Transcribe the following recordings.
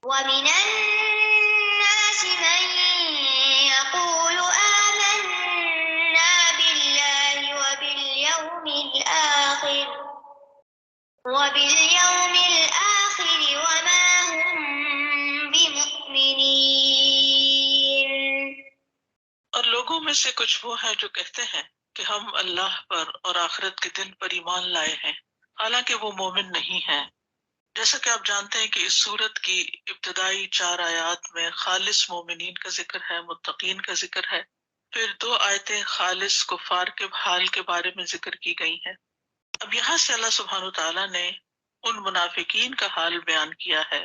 ومن الناس من يقول آمنا بالله وباليوم الآخر وما هم بمؤمنين۔ اور لوگوں میں سے کچھ وہ ہیں جو کہتے ہیں کہ ہم اللہ پر اور آخرت کے دن پر ایمان لائے ہیں، حالانکہ وہ مومن نہیں ہیں۔ جیسا کہ آپ جانتے ہیں کہ اس سورت کی ابتدائی 4 آیات میں خالص مومنین کا ذکر ہے، متقین کا ذکر ہے، پھر 2 آیتیں خالص کفار کے حال کے بارے میں ذکر کی گئی ہیں۔ اب یہاں سے اللہ سبحانہ وتعالیٰ نے ان منافقین کا حال بیان کیا ہے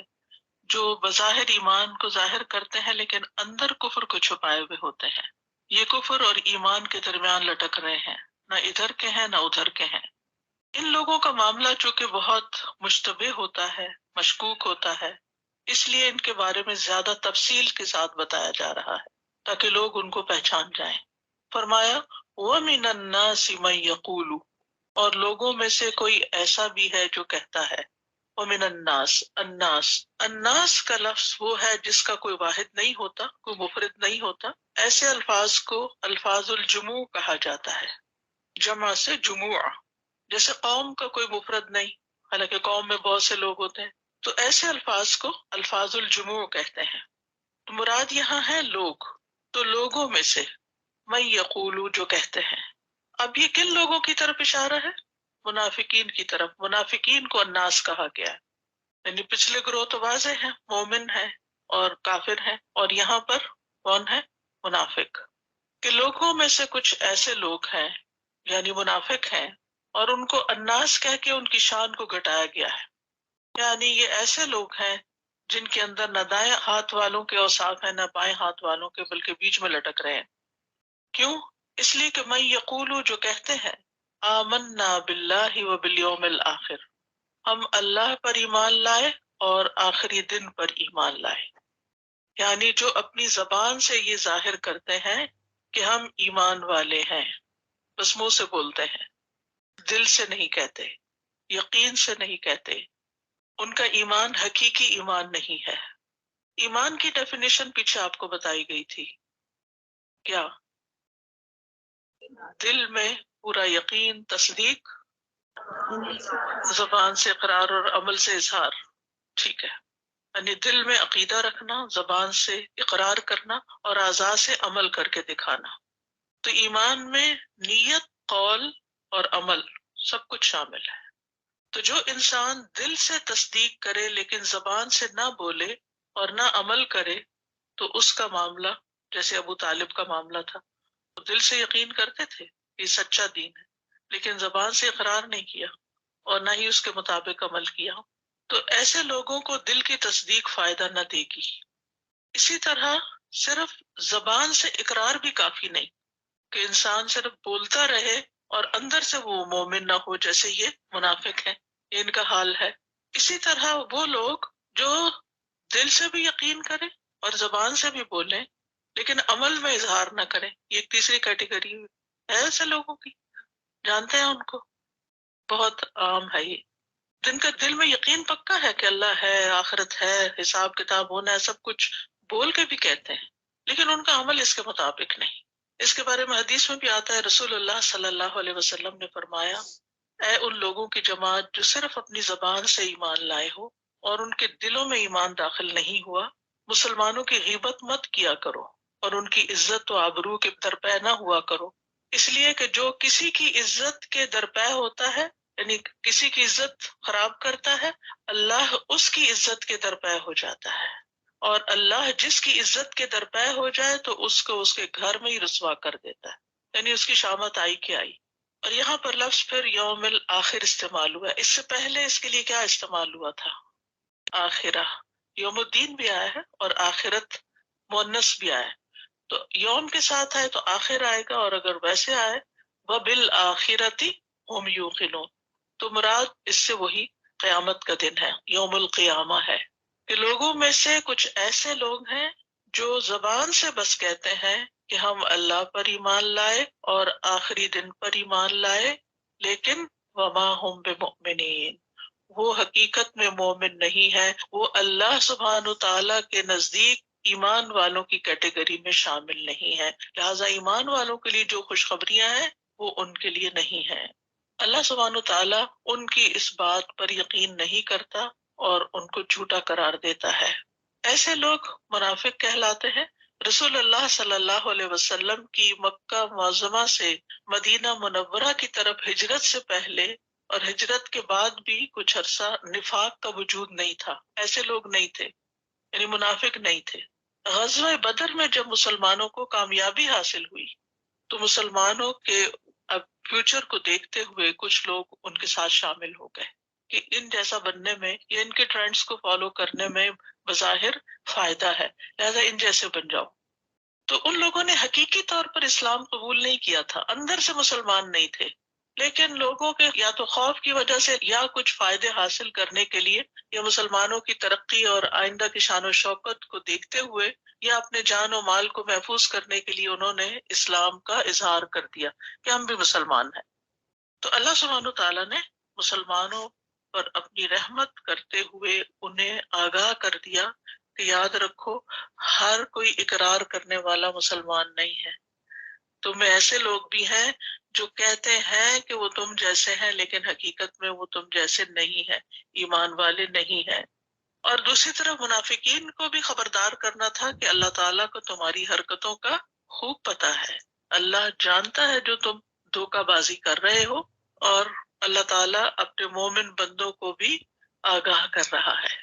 جو بظاہر ایمان کو ظاہر کرتے ہیں لیکن اندر کفر کو چھپائے ہوئے ہوتے ہیں۔ یہ کفر اور ایمان کے درمیان لٹک رہے ہیں، نہ ادھر کے ہیں نہ ادھر کے ہیں۔ ان لوگوں کا معاملہ چونکہ بہت مشتبہ ہوتا ہے، مشکوک ہوتا ہے، اس لیے ان کے بارے میں زیادہ تفصیل کے ساتھ بتایا جا رہا ہے تاکہ لوگ ان کو پہچان جائیں۔ فرمایا وَمِنَ النَّاسِ مَن يَقُولُ، اور لوگوں میں سے کوئی ایسا بھی ہے جو کہتا ہے۔ وَمِنَ النَّاسِ، الناس کا لفظ وہ ہے جس کا کوئی واحد نہیں ہوتا، کوئی مفرد نہیں ہوتا۔ ایسے الفاظ کو الفاظ الجموع کہا جاتا ہے، جمع سے جموع۔ جیسے قوم کا کوئی مفرد نہیں، حالانکہ قوم میں بہت سے لوگ ہوتے ہیں، تو ایسے الفاظ کو الفاظ الجموع کہتے ہیں۔ تو مراد یہاں ہے لوگ، تو لوگوں میں سے من یقولو جو کہتے ہیں۔ اب یہ کن لوگوں کی طرف اشارہ ہے؟ منافقین کی طرف۔ منافقین کو الناس کہا گیا ہے، یعنی پچھلے گروہ تو واضح ہیں، مومن ہیں اور کافر ہیں، اور یہاں پر کون ہے؟ منافق۔ کہ لوگوں میں سے کچھ ایسے لوگ ہیں یعنی منافق ہیں، اور ان کو الناس کہہ کے ان کی شان کو گھٹایا گیا ہے، یعنی یہ ایسے لوگ ہیں جن کے اندر نہ دائیں ہاتھ والوں کے اوصاف ہیں نہ بائیں ہاتھ والوں کے، بلکہ بیچ میں لٹک رہے ہیں۔ کیوں؟ اس لیے کہ من یقولو جو کہتے ہیں آمنا باللہ وبالیوم الآخر، ہم اللہ پر ایمان لائے اور آخری دن پر ایمان لائے، یعنی جو اپنی زبان سے یہ ظاہر کرتے ہیں کہ ہم ایمان والے ہیں، بس منہ سے بولتے ہیں، دل سے نہیں کہتے، یقین سے نہیں کہتے، ان کا ایمان حقیقی ایمان نہیں ہے۔ ایمان کی ڈیفینیشن پیچھے آپ کو بتائی گئی تھی، کیا؟ دل میں پورا یقین، تصدیق، زبان سے اقرار اور عمل سے اظہار، ٹھیک ہے، یعنی دل میں عقیدہ رکھنا، زبان سے اقرار کرنا اور اعضاء سے عمل کر کے دکھانا۔ تو ایمان میں نیت، قول اور عمل سب کچھ شامل ہے۔ تو جو انسان دل سے تصدیق کرے لیکن زبان سے نہ بولے اور نہ عمل کرے، تو اس کا معاملہ جیسے ابو طالب کا معاملہ تھا، وہ دل سے یقین کرتے تھے یہ سچا دین ہے، لیکن زبان سے اقرار نہیں کیا اور نہ ہی اس کے مطابق عمل کیا، تو ایسے لوگوں کو دل کی تصدیق فائدہ نہ دے گی۔ اسی طرح صرف زبان سے اقرار بھی کافی نہیں کہ انسان صرف بولتا رہے اور اندر سے وہ مومن نہ ہو، جیسے یہ منافق ہیں، یہ ان کا حال ہے۔ اسی طرح وہ لوگ جو دل سے بھی یقین کریں اور زبان سے بھی بولیں لیکن عمل میں اظہار نہ کریں، یہ ایک تیسری کیٹیگری ہے ایسے لوگوں کی، جانتے ہیں ان کو، بہت عام ہے یہ، جن کا دل میں یقین پکا ہے کہ اللہ ہے، آخرت ہے، حساب کتاب ہونا ہے، سب کچھ بول کے بھی کہتے ہیں لیکن ان کا عمل اس کے مطابق نہیں۔ اس کے بارے میں حدیث میں بھی آتا ہے، رسول اللہ صلی اللہ علیہ وسلم نے فرمایا، اے ان لوگوں کی جماعت جو صرف اپنی زبان سے ایمان لائے ہو اور ان کے دلوں میں ایمان داخل نہیں ہوا، مسلمانوں کی غیبت مت کیا کرو اور ان کی عزت و آبرو کے درپے نہ ہوا کرو، اس لیے کہ جو کسی کی عزت کے درپے ہوتا ہے، یعنی کسی کی عزت خراب کرتا ہے، اللہ اس کی عزت کے درپے ہو جاتا ہے، اور اللہ جس کی عزت کے درپے ہو جائے تو اس کو اس کے گھر میں ہی رسوا کر دیتا ہے، یعنی اس کی شامت آئی کہ آئی۔ اور یہاں پر لفظ پھر یوم الآخر استعمال ہوا ہے، اس سے پہلے اس کے لیے کیا استعمال ہوا تھا؟ آخرہ، یوم الدین بھی آیا ہے اور آخرت مؤنث بھی آیا ہے، تو یوم کے ساتھ آئے تو آخر آئے گا، اور اگر ویسے آئے وَبِالْآخِرَةِ هُمْ يُوقِنُونَ تو مراد اس سے وہی قیامت کا دن ہے، یوم القیامہ ہے، کہ لوگوں میں سے کچھ ایسے لوگ ہیں جو زبان سے بس کہتے ہیں کہ ہم اللہ پر ایمان لائے اور آخری دن پر ایمان لائے، لیکن وما ہم بمؤمنین، وہ حقیقت میں مومن نہیں ہے، وہ اللہ سبحانہ تعالیٰ کے نزدیک ایمان والوں کی کیٹیگری میں شامل نہیں ہے، لہذا ایمان والوں کے لیے جو خوشخبریاں ہیں وہ ان کے لیے نہیں ہیں۔ اللہ سبحانہ تعالیٰ ان کی اس بات پر یقین نہیں کرتا اور ان کو جھوٹا قرار دیتا ہے۔ ایسے لوگ منافق کہلاتے ہیں۔ رسول اللہ صلی اللہ علیہ وسلم کی مکہ معظمہ سے مدینہ منورہ کی طرف ہجرت سے پہلے اور ہجرت کے بعد بھی کچھ عرصہ نفاق کا وجود نہیں تھا، ایسے لوگ نہیں تھے، یعنی منافق نہیں تھے۔ غزوہ بدر میں جب مسلمانوں کو کامیابی حاصل ہوئی تو مسلمانوں کے اب فیوچر کو دیکھتے ہوئے کچھ لوگ ان کے ساتھ شامل ہو گئے کہ ان جیسا بننے میں یا ان کے ٹرینڈز کو فالو کرنے میں بظاہر فائدہ ہے، لہذا ان جیسے بن جاؤ۔ تو ان لوگوں نے حقیقی طور پر اسلام قبول نہیں کیا تھا، اندر سے مسلمان نہیں تھے، لیکن لوگوں کے یا تو خوف کی وجہ سے یا کچھ فائدے حاصل کرنے کے لیے یا مسلمانوں کی ترقی اور آئندہ کی شان و شوکت کو دیکھتے ہوئے یا اپنے جان و مال کو محفوظ کرنے کے لیے انہوں نے اسلام کا اظہار کر دیا کہ ہم بھی مسلمان ہیں۔ تو اللہ سبحانہ تعالیٰ نے مسلمانوں پر اپنی رحمت کرتے ہوئے انہیں آگاہ کر دیا کہ یاد رکھو ہر کوئی اقرار کرنے والا مسلمان نہیں ہے، تم میں ایسے لوگ بھی ہیں جو کہتے ہیں کہ وہ تم جیسے ہیں لیکن حقیقت میں وہ تم جیسے نہیں ہیں، ایمان والے نہیں ہیں۔ اور دوسری طرف منافقین کو بھی خبردار کرنا تھا کہ اللہ تعالیٰ کو تمہاری حرکتوں کا خوب پتہ ہے، اللہ جانتا ہے جو تم دھوکہ بازی کر رہے ہو، اور اللہ تعالیٰ اپنے مومن بندوں کو بھی آگاہ کر رہا ہے۔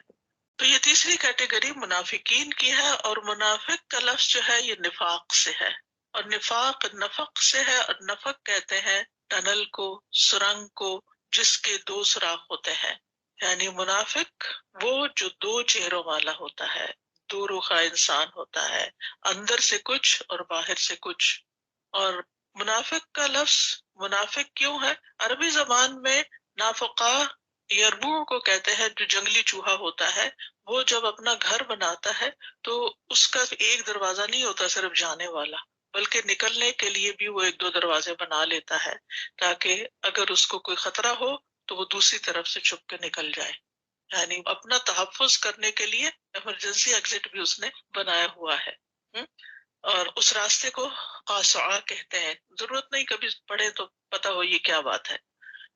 تو یہ تیسری کیٹیگری منافقین کی ہے، اور منافق کا لفظ جو ہے یہ نفاق سے ہے، اور نفاق نفق سے ہے، اور نفق کہتے ہیں ٹنل کو، سرنگ کو جس کے دو سوراخ ہوتے ہیں، یعنی منافق وہ جو دو چہروں والا ہوتا ہے، دو رخا انسان ہوتا ہے، اندر سے کچھ اور باہر سے کچھ۔ اور منافق کا لفظ منافق کیوں ہے؟ عربی زبان میں نافقہ یربوع کو کہتے ہیں، جو جنگلی چوہا ہوتا ہے، وہ جب اپنا گھر بناتا ہے تو اس کا ایک دروازہ نہیں ہوتا صرف جانے والا، بلکہ نکلنے کے لیے بھی وہ ایک دو دروازے بنا لیتا ہے تاکہ اگر اس کو کوئی خطرہ ہو تو وہ دوسری طرف سے چھپ کے نکل جائے، یعنی اپنا تحفظ کرنے کے لیے ایمرجنسی ایگزٹ بھی اس نے بنایا ہوا ہے۔ اور اس راستے کو قاصعہ کہتے ہیں، ضرورت نہیں کبھی پڑھے تو پتہ ہو یہ کیا بات ہے۔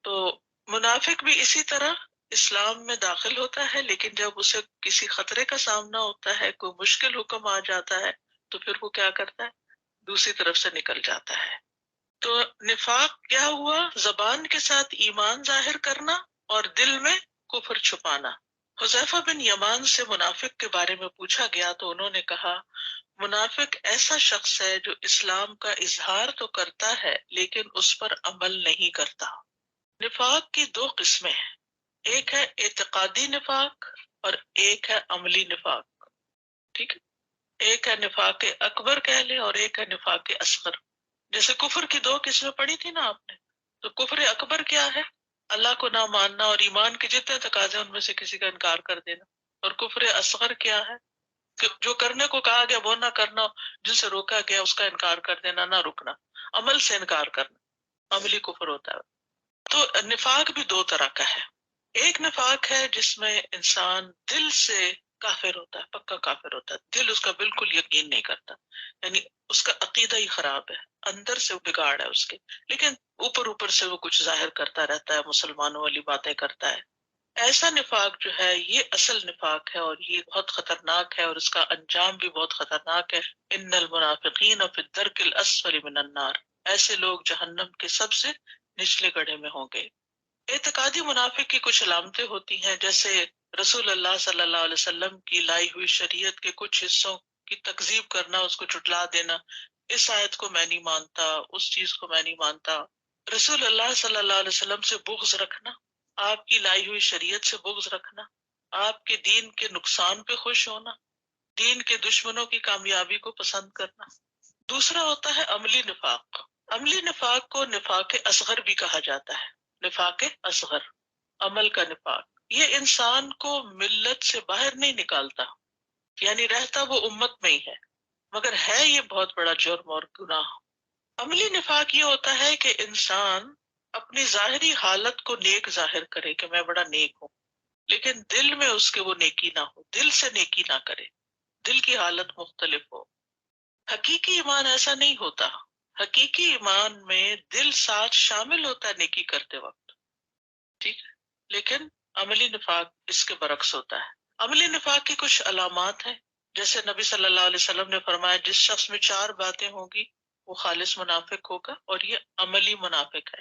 تو منافق بھی اسی طرح اسلام میں داخل ہوتا ہے، لیکن جب اسے کسی خطرے کا سامنا ہوتا ہے، کوئی مشکل حکم آ جاتا ہے تو پھر وہ کیا کرتا ہے؟ دوسری طرف سے نکل جاتا ہے۔ تو نفاق کیا ہوا؟ زبان کے ساتھ ایمان ظاہر کرنا اور دل میں کفر چھپانا۔ حذیفہ بن یمان سے منافق کے بارے میں پوچھا گیا تو انہوں نے کہا، منافق ایسا شخص ہے جو اسلام کا اظہار تو کرتا ہے لیکن اس پر عمل نہیں کرتا۔ نفاق کی دو قسمیں ہیں، ایک ہے اعتقادی نفاق اور ایک ہے عملی نفاق، ٹھیک ہے؟ ایک ہے نفاق اکبر کہہ لیں اور ایک ہے نفاق اصغر۔ جیسے کفر کی دو قسمیں پڑھی تھی نا آپ نے، تو کفر اکبر کیا ہے؟ اللہ کو نہ ماننا اور ایمان کے جتنے تقاضے ان میں سے کسی کا انکار کر دینا۔ اور کفر اصغر کیا ہے؟ کہ جو کرنے کو کہا گیا وہ نہ کرنا، جن سے روکا گیا اس کا انکار کر دینا، نہ رکنا، عمل سے انکار کرنا، عملی کفر ہوتا ہے۔ تو نفاق بھی دو طرح کا ہے، ایک نفاق ہے جس میں انسان دل سے کافر ہوتا ہے، پکا کافر ہوتا ہے، دل اس کا بالکل یقین نہیں کرتا، یعنی اس کا عقیدہ ہی خراب ہے، اندر سے بگاڑ ہے اس کے، لیکن اوپر اوپر سے وہ کچھ ظاہر کرتا رہتا ہے، مسلمانوں والی باتیں کرتا ہے۔ ایسا نفاق جو ہے یہ اصل نفاق ہے، اور یہ بہت خطرناک ہے، اور اس کا انجام بھی بہت خطرناک ہے۔ ان المنافقین فی الدرک الاسفل من النار، ایسے لوگ جہنم کے سب سے نچلے گڑھے میں ہوں گے۔ اعتقادی منافق کی کچھ علامتیں ہوتی ہیں، جیسے رسول اللہ صلی اللہ علیہ وسلم کی لائی ہوئی شریعت کے کچھ حصوں کی تکذیب کرنا، اس کو جھٹلا دینا، اس آیت کو میں نہیں مانتا، اس چیز کو میں نہیں مانتا۔ رسول اللہ صلی اللہ علیہ وسلم سے بغض رکھنا، آپ کی لائی ہوئی شریعت سے بغض رکھنا، آپ کے دین کے نقصان پہ خوش ہونا، دین کے دشمنوں کی کامیابی کو پسند کرنا۔ دوسرا ہوتا ہے عملی نفاق۔ عملی نفاق کو نفاق اصغر بھی کہا جاتا ہے، نفاق اصغر، عمل کا نفاق۔ یہ انسان کو ملت سے باہر نہیں نکالتا، یعنی رہتا وہ امت میں ہی ہے، مگر ہے یہ بہت بڑا جرم اور گناہ۔ عملی نفاق یہ ہوتا ہے کہ انسان اپنی ظاہری حالت کو نیک ظاہر کرے کہ میں بڑا نیک ہوں، لیکن دل میں اس کے وہ نیکی نہ ہو، دل سے نیکی نہ کرے، دل کی حالت مختلف ہو۔ حقیقی ایمان ایسا نہیں ہوتا، حقیقی ایمان میں دل ساتھ شامل ہوتا ہے نیکی کرتے وقت، ٹھیک ہے، لیکن عملی نفاق اس کے برعکس ہوتا ہے۔ عملی نفاق کی کچھ علامات ہیں، جیسے نبی صلی اللہ علیہ وسلم نے فرمایا جس شخص میں 4 باتیں ہوں گی وہ خالص منافق ہوگا، اور یہ عملی منافق ہے،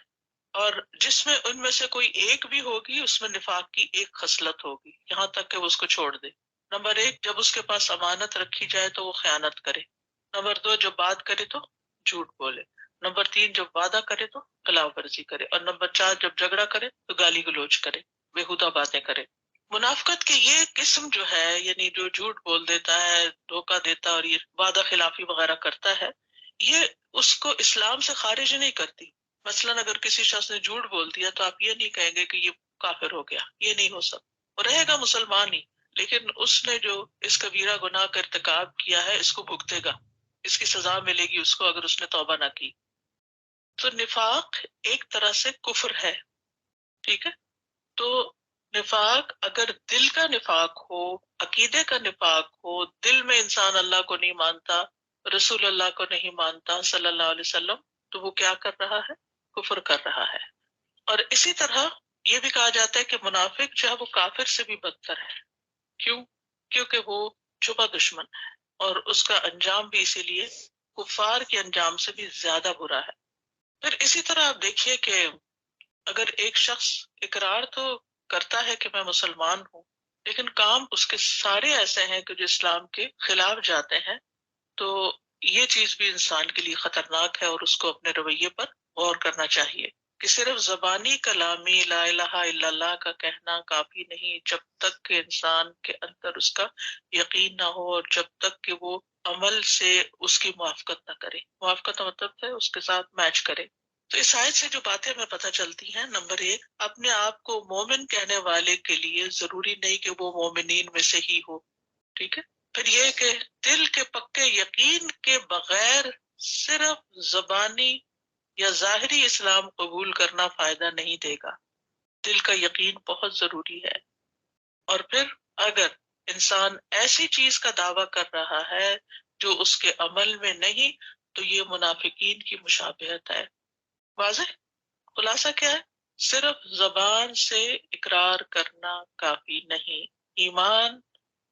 اور جس میں ان میں سے کوئی ایک بھی ہوگی اس میں نفاق کی ایک خصلت ہوگی، یہاں تک کہ وہ اس کو چھوڑ دے۔ نمبر 1، جب اس کے پاس امانت رکھی جائے تو وہ خیانت کرے۔ نمبر 2، جب بات کرے تو جھوٹ بولے۔ نمبر 3، جب وعدہ کرے تو خلاف ورزی کرے۔ اور نمبر 4، جب جھگڑا کرے تو گالی گلوچ کرے، بےہودہ باتیں کرے۔ منافقت کی یہ قسم جو ہے، یعنی جو جھوٹ بول دیتا ہے، دھوکہ دیتا اور یہ وعدہ خلافی وغیرہ کرتا ہے، یہ اس کو اسلام سے خارج نہیں کرتی۔ مثلا اگر کسی شخص نے جھوٹ بول دیا تو آپ یہ نہیں کہیں گے کہ یہ کافر ہو گیا، یہ نہیں ہو سکتا، وہ رہے گا مسلمان ہی، لیکن اس نے جو اس کبیرہ گناہ کا ارتکاب کیا ہے اس کو بھگتے گا، اس کی سزا ملے گی اس کو اگر اس نے توبہ نہ کی۔ تو نفاق ایک طرح سے کفر ہے، ٹھیک ہے۔ تو نفاق اگر دل کا نفاق ہو، عقیدے کا نفاق ہو، دل میں انسان اللہ کو نہیں مانتا، رسول اللہ کو نہیں مانتا صلی اللہ علیہ وسلم، تو وہ کیا کر رہا ہے؟ کفر کر رہا ہے۔ اور اسی طرح یہ بھی کہا جاتا ہے کہ منافق جو ہے وہ کافر سے بھی بدتر ہے۔ کیوں؟ کیونکہ وہ چھپا دشمن ہے، اور اس کا انجام بھی اسی لیے کفار کے انجام سے بھی زیادہ برا ہے۔ پھر اسی طرح آپ دیکھیے کہ اگر ایک شخص اقرار تو کرتا ہے کہ میں مسلمان ہوں، لیکن کام اس کے سارے ایسے ہیں کہ جو اسلام کے خلاف جاتے ہیں، تو یہ چیز بھی انسان کے لیے خطرناک ہے، اور اس کو اپنے رویے پر غور کرنا چاہیے کہ صرف زبانی کلامی لا الہ الا اللہ کا کہنا کافی نہیں، جب تک کہ انسان کے اندر اس کا یقین نہ ہو، اور جب تک کہ وہ عمل سے اس کی موافقت نہ کرے۔ موافقت کا مطلب ہے اس کے ساتھ میچ کرے۔ تو اس آیت سے جو باتیں ہمیں پتہ چلتی ہیں، نمبر 1، اپنے آپ کو مومن کہنے والے کے لیے ضروری نہیں کہ وہ مومنین میں سے ہی ہو، ٹھیک ہے۔ پھر یہ کہ دل کے پکے یقین کے بغیر صرف زبانی یا ظاہری اسلام قبول کرنا فائدہ نہیں دے گا، دل کا یقین بہت ضروری ہے۔ اور پھر اگر انسان ایسی چیز کا دعویٰ کر رہا ہے جو اس کے عمل میں نہیں، تو یہ منافقین کی مشابہت ہے۔ واضح؟ خلاصہ کیا ہے؟ صرف زبان سے اقرار کرنا کافی نہیں، ایمان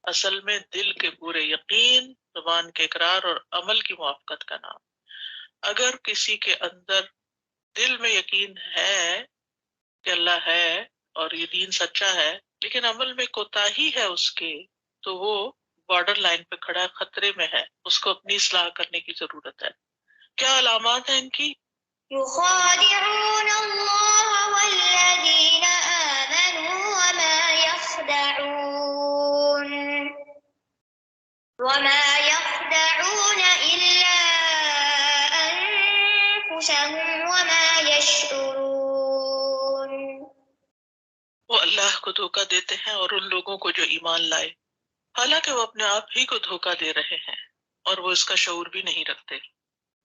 اصل میں دل کے پورے یقین، زبان کے اقرار اور عمل کی موافقت کا نام۔ اگر کسی کے اندر دل میں یقین ہے کہ اللہ ہے اور یہ دین سچا ہے، لیکن عمل میں کوتاہی ہے اس کے، تو وہ بارڈر لائن پہ کھڑا ہے، خطرے میں ہے، اس کو اپنی اصلاح کرنے کی ضرورت ہے۔ کیا علامات ہیں ان کی؟ يخادعون الله والذين آمنوا وما يخدعون إلا أنفسهم وما يشعرون۔ وہ اللہ کو دھوکہ دیتے ہیں اور ان لوگوں کو جو ایمان لائے، حالانکہ وہ اپنے آپ ہی کو دھوکہ دے رہے ہیں اور وہ اس کا شعور بھی نہیں رکھتے۔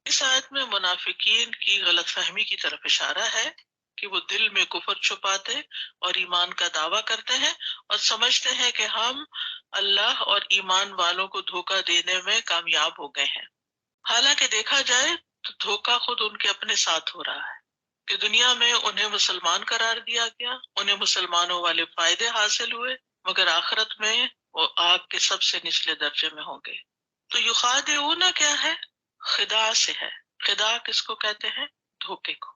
اس آیت میں منافقین کی غلط فہمی کی طرف اشارہ ہے کہ وہ دل میں کفر چھپاتے اور ایمان کا دعویٰ کرتے ہیں اور سمجھتے ہیں کہ ہم اللہ اور ایمان والوں کو دھوکہ دینے میں کامیاب ہو گئے ہیں، حالانکہ دیکھا جائے تو دھوکہ خود ان کے اپنے ساتھ ہو رہا ہے کہ دنیا میں انہیں مسلمان قرار دیا گیا، انہیں مسلمانوں والے فائدے حاصل ہوئے، مگر آخرت میں وہ آگ کے سب سے نچلے درجے میں ہوں گے۔ تو یخادعون کیا ہے؟ خداع سے ہے۔ خداع کس کو کہتے ہیں؟ دھوکے کو۔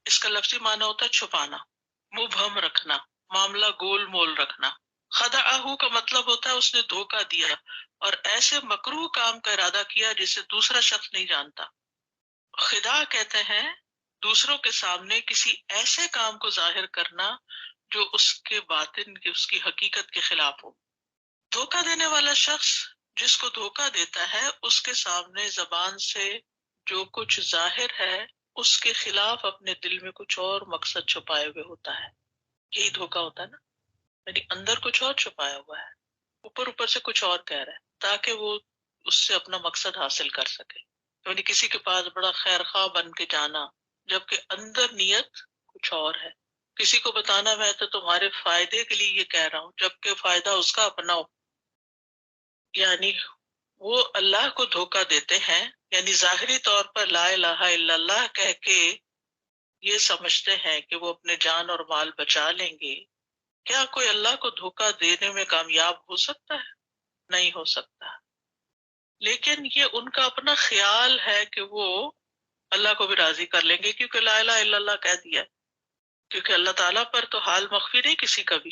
اس کا لفظی معنی ہوتا ہے چھپانا، مبہم رکھنا، معاملہ گول مول رکھنا۔ خدعہ کا مطلب ہوتا ہے اس نے دھوکہ دیا اور ایسے مکروہ کام کا ارادہ کیا جسے دوسرا شخص نہیں جانتا۔ خداع کہتے ہیں دوسروں کے سامنے کسی ایسے کام کو ظاہر کرنا جو اس کے باطن کی، اس کی حقیقت کے خلاف ہو۔ دھوکہ دینے والا شخص جس کو دھوکہ دیتا ہے اس کے سامنے زبان سے جو کچھ ظاہر ہے اس کے خلاف اپنے دل میں کچھ اور مقصد چھپائے ہوئے ہوتا ہے۔ یہی دھوکہ ہوتا ہے نا، یعنی اندر کچھ اور چھپایا ہوا ہے، اوپر اوپر سے کچھ اور کہہ رہا ہے تاکہ وہ اس سے اپنا مقصد حاصل کر سکے۔ یعنی کسی کے پاس بڑا خیر خواہ بن کے جانا جبکہ اندر نیت کچھ اور ہے، کسی کو بتانا میں تو تمہارے فائدے کے لیے یہ کہہ رہا ہوں، جبکہ فائدہ اس کا اپنا ہو. یعنی وہ اللہ کو دھوکہ دیتے ہیں، یعنی ظاہری طور پر لا الہ الا اللہ کہہ کے یہ سمجھتے ہیں کہ وہ اپنے جان اور مال بچا لیں گے. کیا کوئی اللہ کو دھوکہ دینے میں کامیاب ہو سکتا ہے؟ نہیں ہو سکتا. لیکن یہ ان کا اپنا خیال ہے کہ وہ اللہ کو بھی راضی کر لیں گے، کیونکہ لا الہ الا اللہ کہہ دیا، کیونکہ اللہ تعالیٰ پر تو حال مخفی نہیں کسی کا بھی.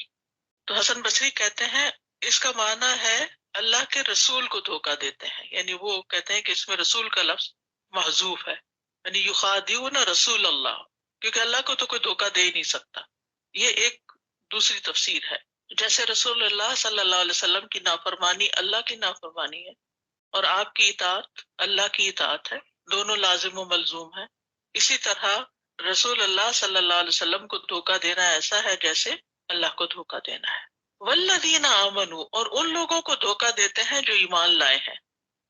تو حسن بصری کہتے ہیں اس کا معنی ہے اللہ کے رسول کو دھوکہ دیتے ہیں، یعنی وہ کہتے ہیں کہ اس میں رسول کا لفظ محذوف ہے، یعنی یخادعون رسول اللہ، کیونکہ اللہ کو تو کوئی دھوکہ دے ہی نہیں سکتا. یہ ایک دوسری تفسیر ہے. جیسے رسول اللہ صلی اللہ علیہ وسلم کی نافرمانی اللہ کی نافرمانی ہے اور آپ کی اطاعت اللہ کی اطاعت ہے، دونوں لازم و ملزوم ہیں. اسی طرح رسول اللہ صلی اللہ علیہ وسلم کو دھوکہ دینا ایسا ہے جیسے اللہ کو دھوکہ دینا ہے. والذین آمنوا، اور ان لوگوں کو دھوکہ دیتے ہیں جو ایمان لائے ہیں،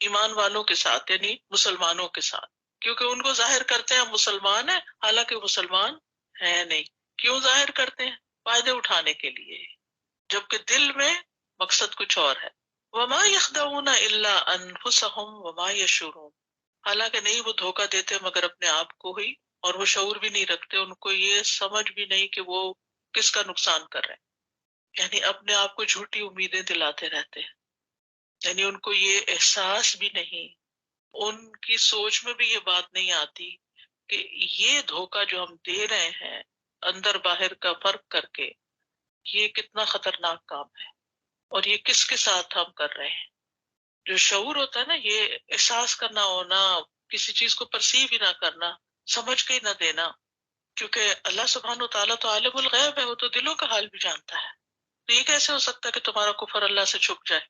ایمان والوں کے ساتھ یعنی مسلمانوں کے ساتھ، کیونکہ ان کو ظاہر کرتے ہیں مسلمان ہیں حالانکہ مسلمان ہیں نہیں. کیوں ظاہر کرتے ہیں؟ فائدے اٹھانے کے لیے، جبکہ دل میں مقصد کچھ اور ہے. وما یخدعون الا انفسهم وما یشعرون، حالانکہ نہیں وہ دھوکہ دیتے مگر اپنے آپ کو ہی، اور وہ شعور بھی نہیں رکھتے، ان کو یہ سمجھ بھی نہیں کہ وہ کس کا نقصان کر رہے ہیں. یعنی اپنے آپ کو جھوٹی امیدیں دلاتے رہتے ہیں، یعنی ان کو یہ احساس بھی نہیں، ان کی سوچ میں بھی یہ بات نہیں آتی کہ یہ دھوکہ جو ہم دے رہے ہیں اندر باہر کا فرق کر کے، یہ کتنا خطرناک کام ہے اور یہ کس کے ساتھ ہم کر رہے ہیں. جو شعور ہوتا ہے نا، یہ احساس کرنا ہونا، کسی چیز کو پرسیو ہی نہ کرنا، سمجھ کے ہی نہ دینا، کیونکہ اللہ سبحانہ و تعالیٰ تو عالم الغیب ہے، وہ تو دلوں کا حال بھی جانتا ہے. تو یہ کیسے ہو سکتا ہے کہ تمہارا کفر اللہ سے چھپ جائے؟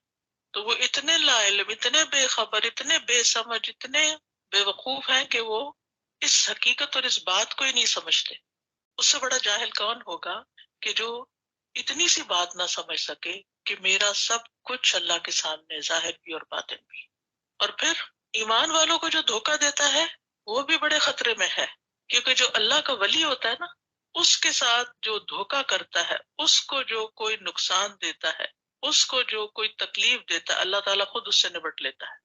تو وہ اتنے لا علم، اتنے بے خبر، اتنے بے سمجھ، اتنے بے وقوف ہیں کہ وہ اس حقیقت اور اس بات کو ہی نہیں سمجھتے. اس سے بڑا جاہل کون ہوگا کہ جو اتنی سی بات نہ سمجھ سکے کہ میرا سب کچھ اللہ کے سامنے ظاہر بھی اور باطن بھی. اور پھر ایمان والوں کو جو دھوکہ دیتا ہے وہ بھی بڑے خطرے میں ہے، کیونکہ جو اللہ کا ولی ہوتا ہے نا، اس کے ساتھ جو دھوکہ کرتا ہے، اس کو جو کوئی نقصان دیتا ہے، اس کو جو کوئی تکلیف دیتا ہے، اللہ تعالیٰ خود اس سے نبٹ لیتا ہے.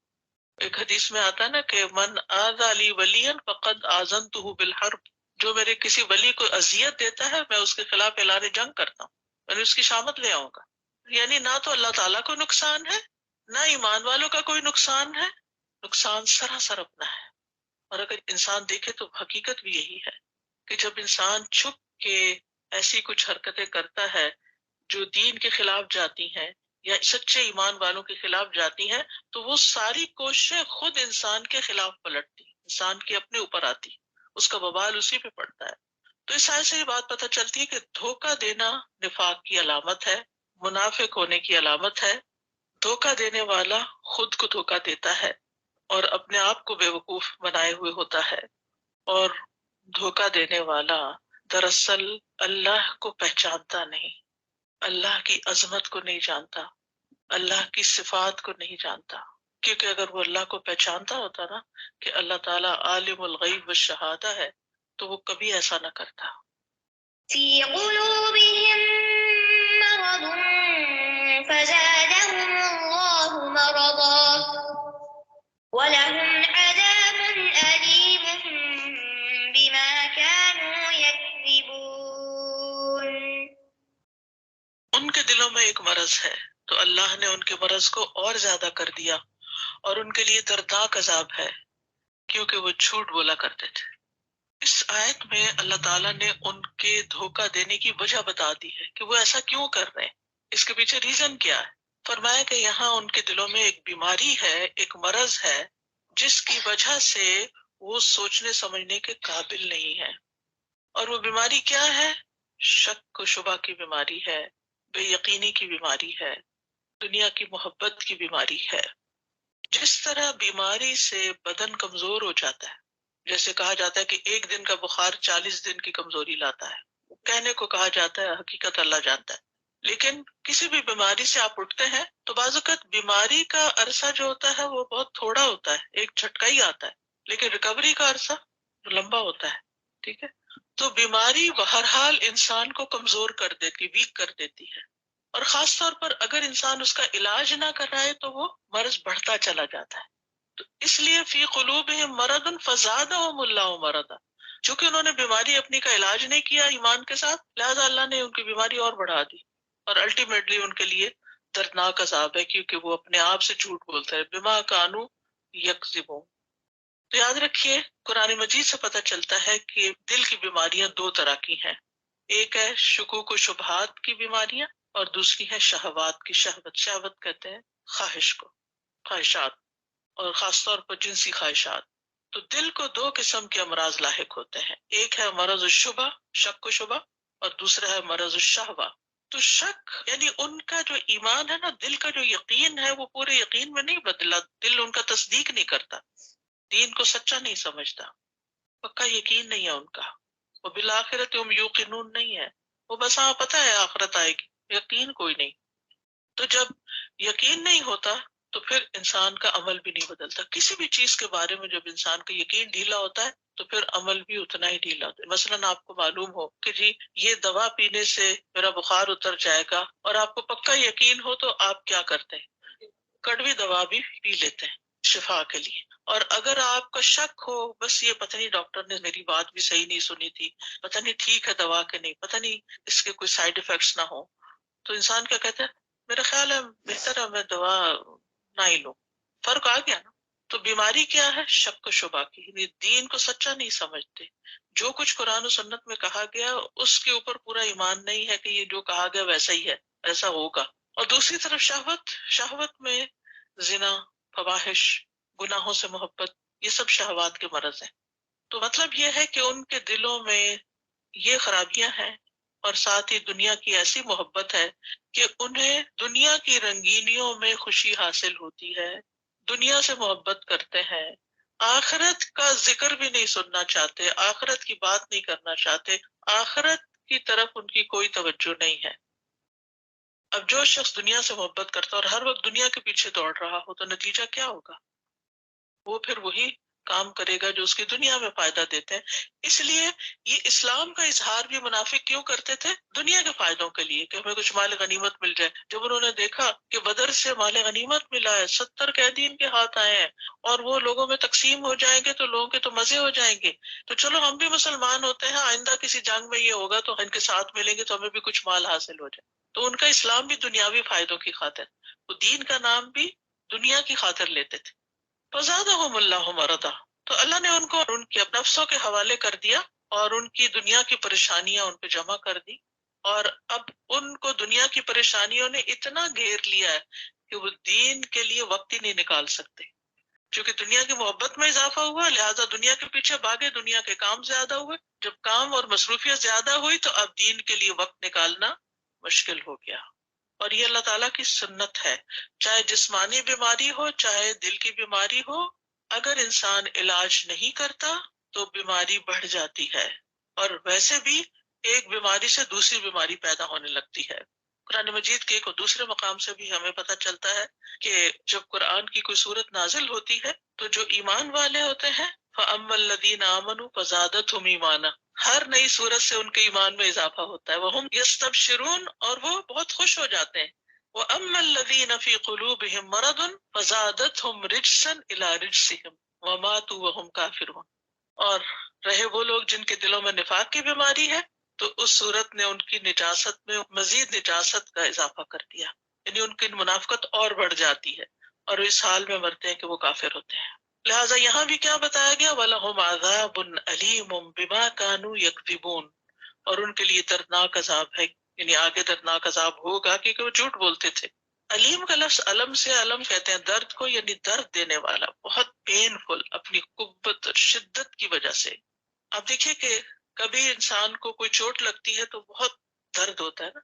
ایک حدیث میں آتا ہے نا کہ من آذى لی ولیا فقد آذنتہ بالحرب، جو میرے کسی ولی کو اذیت دیتا ہے میں اس کے خلاف اعلان جنگ کرتا ہوں، میں اس کی شامت لے آؤں گا. یعنی نہ تو اللہ تعالیٰ کو نقصان ہے، نہ ایمان والوں کا کوئی نقصان ہے، نقصان سراسر اپنا ہے. اور اگر انسان دیکھے تو حقیقت بھی یہی ہے کہ جب انسان چھپ کے ایسی کچھ حرکتیں کرتا ہے جو دین کے خلاف جاتی ہیں یا سچے ایمان والوں کے خلاف جاتی ہیں، تو وہ ساری کوششیں خود انسان کے خلاف پلٹتی، انسان کے اپنے اوپر آتی، اس کا وبال اسی پہ پڑتا ہے. تو اس آیت سے یہ بات پتہ چلتی ہے کہ دھوکہ دینا نفاق کی علامت ہے، منافق ہونے کی علامت ہے. دھوکہ دینے والا خود کو دھوکہ دیتا ہے اور اپنے آپ کو بے وقوف بنائے ہوئے ہوتا ہے، اور دھوکہ دینے والا دراصل اللہ کو پہچانتا نہیں، اللہ کی عظمت کو نہیں جانتا، اللہ کی صفات کو نہیں جانتا. کیونکہ اگر وہ اللہ کو پہچانتا ہوتا نا کہ اللہ تعالیٰ عالم الغیب والشہادہ ہے تو وہ کبھی ایسا نہ کرتا. في قلوبهم مرض فزادهم الله مرضا ولهم عذاب أليم بما كانوا يكذبون. ان کے دلوں میں ایک مرض ہے تو اللہ نے ان کے مرض کو اور زیادہ کر دیا، اور ان کے لیے دردناک عذاب ہے کیونکہ وہ جھوٹ بولا کرتے تھے. اس آیت میں اللہ تعالیٰ نے ان کے دھوکہ دینے کی وجہ بتا دی ہے کہ وہ ایسا کیوں کر رہے ہیں، اس کے پیچھے ریزن کیا ہے. فرمایا کہ یہاں ان کے دلوں میں ایک بیماری ہے، ایک مرض ہے جس کی وجہ سے وہ سوچنے سمجھنے کے قابل نہیں ہے. اور وہ بیماری کیا ہے؟ شک و شبہ کی بیماری ہے، بے یقینی کی بیماری ہے، دنیا کی محبت کی بیماری ہے. جس طرح بیماری سے بدن کمزور ہو جاتا ہے، جیسے کہا جاتا ہے کہ ایک دن کا بخار 40 دن کی کمزوری لاتا ہے، کہنے کو کہا جاتا ہے، حقیقت اللہ جانتا ہے. لیکن کسی بھی بیماری سے آپ اٹھتے ہیں تو بعض اوقات بیماری کا عرصہ جو ہوتا ہے وہ بہت تھوڑا ہوتا ہے، ایک جھٹکا ہی آتا ہے، لیکن ریکوری کا عرصہ لمبا ہوتا ہے. ٹھیک ہے، تو بیماری بہرحال انسان کو کمزور کر دیتی، ویک کر دیتی ہے، اور خاص طور پر اگر انسان اس کا علاج نہ کرائے تو وہ مرض بڑھتا چلا جاتا ہے. تو اس لیے فی قلوبہم مرض فزادہم اللہ مرضا، چونکہ انہوں نے بیماری اپنی کا علاج نہیں کیا ایمان کے ساتھ، لہذا اللہ نے ان کی بیماری اور بڑھا دی، اور الٹیمیٹلی ان کے لیے دردناک عذاب ہے، کیونکہ وہ اپنے آپ سے جھوٹ بولتے ہیں، بما کانوا یکذبون. تو یاد رکھیے قرآن مجید سے پتہ چلتا ہے کہ دل کی بیماریاں دو طرح کی ہیں، ایک ہے شکوک و شبہات کی بیماریاں، اور دوسری ہے شہوات کی. شہوت کہتے ہیں خواہش کو، خواہشات، اور خاص طور پر جنسی خواہشات. تو دل کو دو قسم کے امراض لاحق ہوتے ہیں، ایک ہے مرض الشبہ، شک و شبہ، اور دوسرا ہے مرض الشہوہ. تو شک یعنی ان کا جو ایمان ہے نا، دل کا جو یقین ہے وہ پورے یقین میں نہیں بدلا، دل ان کا تصدیق نہیں کرتا، دین کو سچا نہیں سمجھتا، پکا یقین نہیں ہے ان کا، وہ بالآخرت ہم یوقنون نہیں ہے، وہ بس ہاں پتہ ہے آخرت آئے گی، یقین کوئی نہیں. تو جب یقین نہیں ہوتا تو پھر انسان کا عمل بھی نہیں بدلتا. کسی بھی چیز کے بارے میں جب انسان کا یقین ڈھیلا ہوتا ہے تو پھر عمل بھی اتنا ہی ڈھیلا ہوتا ہے. مثلاً آپ کو معلوم ہو کہ جی یہ دوا پینے سے میرا بخار اتر جائے گا، اور آپ کو پکا یقین ہو تو آپ کیا کرتے ہیں؟ کڑوی دوا بھی پی لیتے ہیں شفا کے لیے. اور اگر آپ کا شک ہو بس یہ پتہ نہیں ڈاکٹر نے میری بات بھی صحیح نہیں سنی تھی، پتہ نہیں ٹھیک ہے دوا کے نہیں، پتہ نہیں اس کے کوئی سائیڈ ایفیکٹس نہ ہو، تو انسان کیا کہتا ہے میرا خیال ہے بہتر ہے میں دوا نہ ہی لوں. فرق آ گیا نا. تو بیماری کیا ہے؟ شک و شبہ کی، یعنی دین کو سچا نہیں سمجھتے، جو کچھ قرآن و سنت میں کہا گیا اس کے اوپر پورا ایمان نہیں ہے کہ یہ جو کہا گیا ویسا ہی ہے، ایسا ہوگا. اور دوسری طرف شہوت میں زنا، فواحش، گناہوں سے محبت، یہ سب شہوات کے مرض ہیں. تو مطلب یہ ہے کہ ان کے دلوں میں یہ خرابیاں ہیں، اور ساتھ ہی دنیا کی ایسی محبت ہے کہ انہیں دنیا کی رنگینیوں میں خوشی حاصل ہوتی ہے، دنیا سے محبت کرتے ہیں، آخرت کا ذکر بھی نہیں سننا چاہتے، آخرت کی بات نہیں کرنا چاہتے، آخرت کی طرف ان کی کوئی توجہ نہیں ہے. اب جو شخص دنیا سے محبت کرتا اور ہر وقت دنیا کے پیچھے دوڑ رہا ہو تو نتیجہ کیا ہوگا؟ وہ پھر وہی کام کرے گا جو اس کی دنیا میں فائدہ دیتے ہیں. اس لیے یہ اسلام کا اظہار بھی منافق کیوں کرتے تھے؟ دنیا کے فائدوں کے لیے، کہ ہمیں کچھ مال غنیمت مل جائے. جب انہوں نے دیکھا کہ بدر سے مال غنیمت ملا ہے، 70 قیدی ان کے ہاتھ آئے ہیں، اور وہ لوگوں میں تقسیم ہو جائیں گے تو لوگوں کے تو مزے ہو جائیں گے، تو چلو ہم بھی مسلمان ہوتے ہیں، آئندہ کسی جنگ میں یہ ہوگا تو ان کے ساتھ ملیں گے تو ہمیں بھی کچھ مال حاصل ہو جائے. تو ان کا اسلام بھی دنیاوی فائدوں کی خاطر، وہ دین کا نام بھی دنیا کی خاطر لیتے تھے. فزادہم اللہ مرضا، تو اللہ نے ان کو ان کے نفسوں کے حوالے کر دیا، اور ان کی دنیا کی پریشانیاں ان پہ جمع کر دی، اور اب ان کو دنیا کی پریشانیوں نے اتنا گھیر لیا ہے کہ وہ دین کے لیے وقت ہی نہیں نکال سکتے. چونکہ دنیا کی محبت میں اضافہ ہوا لہذا دنیا کے پیچھے بھاگے، دنیا کے کام زیادہ ہوئے، جب کام اور مصروفیت زیادہ ہوئی تو اب دین کے لیے وقت نکالنا مشکل ہو گیا. اور یہ اللہ تعالیٰ کی سنت ہے، چاہے جسمانی بیماری ہو چاہے دل کی بیماری ہو، اگر انسان علاج نہیں کرتا تو بیماری بڑھ جاتی ہے، اور ویسے بھی ایک بیماری سے دوسری بیماری پیدا ہونے لگتی ہے. قرآن مجید کے ایک دوسرے مقام سے بھی ہمیں پتہ چلتا ہے کہ جب قرآن کی کوئی صورت نازل ہوتی ہے تو جو ایمان والے ہوتے ہیں فَأَمَّا الَّذِينَ آمَنُوا فَزَادَتْهُمْ ایمانا، ہر نئی صورت سے ان کے ایمان میں اضافہ ہوتا ہے. وَهُمْ يَسْتَبْشِرُونَ، اور وہ بہت خوش ہو جاتے ہیں. وَأَمَّا الَّذِينَ فِي قُلُوبِهِمْ مَرَضٌ فَزَادَتْهُمْ رِجْسًا إِلَى رِجْسِهِمْ وَمَاتُوا وَهُمْ كَافِرُونَ. اور رہے وہ لوگ جن کے دلوں میں نفاق کی بیماری ہے تو اس صورت نے ان کی نجاست میں مزید نجاست کا اضافہ کر دیا، یعنی ان کی منافقت اور بڑھ جاتی ہے، اور اس حال میں مرتے ہیں کہ وہ کافر ہوتے ہیں. لہٰذا یہاں بھی کیا بتایا گیا؟ وَلَهُمْ عَذَابٌ أَلِيمٌ بِمَا كَانُوا يَكْذِبُونَ، اور ان کے لیے دردناک عذاب ہے، یعنی آگے دردناک عذاب ہوگا کیونکہ وہ جھوٹ بولتے تھے. علیم کا لفظ علم سے، علم کہتے ہیں درد کو، یعنی درد دینے والا، بہت پینفل، اپنی قوت اور شدت کی وجہ سے. آپ دیکھیے کہ کبھی انسان کو کوئی چوٹ لگتی ہے تو بہت درد ہوتا ہے نا،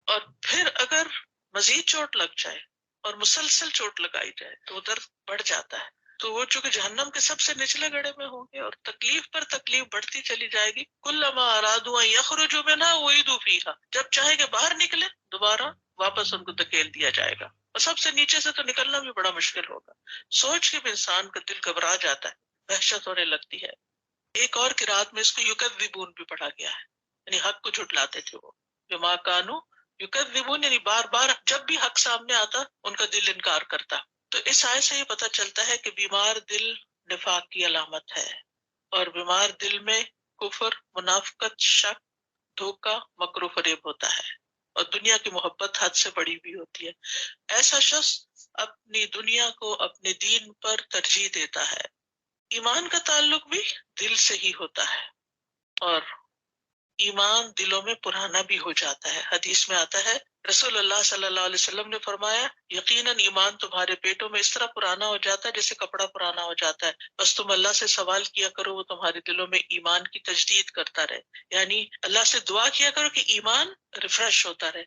اور پھر اگر مزید چوٹ لگ جائے اور مسلسل چوٹ لگائی جائے تو وہ درد بڑھ جاتا ہے. تو وہ چونکہ جہنم کے سب سے نچلے گڑھے میں ہوں گے اور تکلیف پر تکلیف بڑھتی چلی جائے گی. کلما ارادوا ان یخرجوا منها اعیدوا فیها، جب چاہے کہ باہر نکلے دوبارہ واپس ان کو دھکیل دیا جائے گا، اور سب سے نیچے سے تو نکلنا بھی بڑا مشکل ہوگا. سوچ کے بھی انسان کا دل گھبرا جاتا ہے، وحشت ہونے لگتی ہے. ایک اور قرات میں اس کو یکذبون بھی پڑھا گیا ہے، یعنی حق کو جھٹلاتے تھے وہ، بما کانوا یکذبون، یعنی بار بار جب بھی حق سامنے آتا ان کا دل انکار کرتا۔ تو اس آیت سے یہ پتہ چلتا ہے کہ بیمار دل نفاق کی علامت ہے، اور بیمار دل میں کفر، منافقت، شک، دھوکہ، مکر و فریب ہوتا ہے، اور دنیا کی محبت حد سے بڑی بھی ہوتی ہے۔ ایسا شخص اپنی دنیا کو اپنے دین پر ترجیح دیتا ہے۔ ایمان کا تعلق بھی دل سے ہی ہوتا ہے، اور ایمان دلوں میں پرانا بھی ہو جاتا ہے۔ حدیث میں آتا ہے، رسول اللہ صلی اللہ علیہ وسلم نے فرمایا، یقیناً ایمان تمہارے پیٹوں میں اس طرح پرانا ہو جاتا ہے جیسے کپڑا پرانا ہو جاتا ہے، بس تم اللہ سے سوال کیا کرو وہ تمہارے دلوں میں ایمان کی تجدید کرتا رہے، یعنی اللہ سے دعا کیا کرو کہ ایمان ریفریش ہوتا رہے،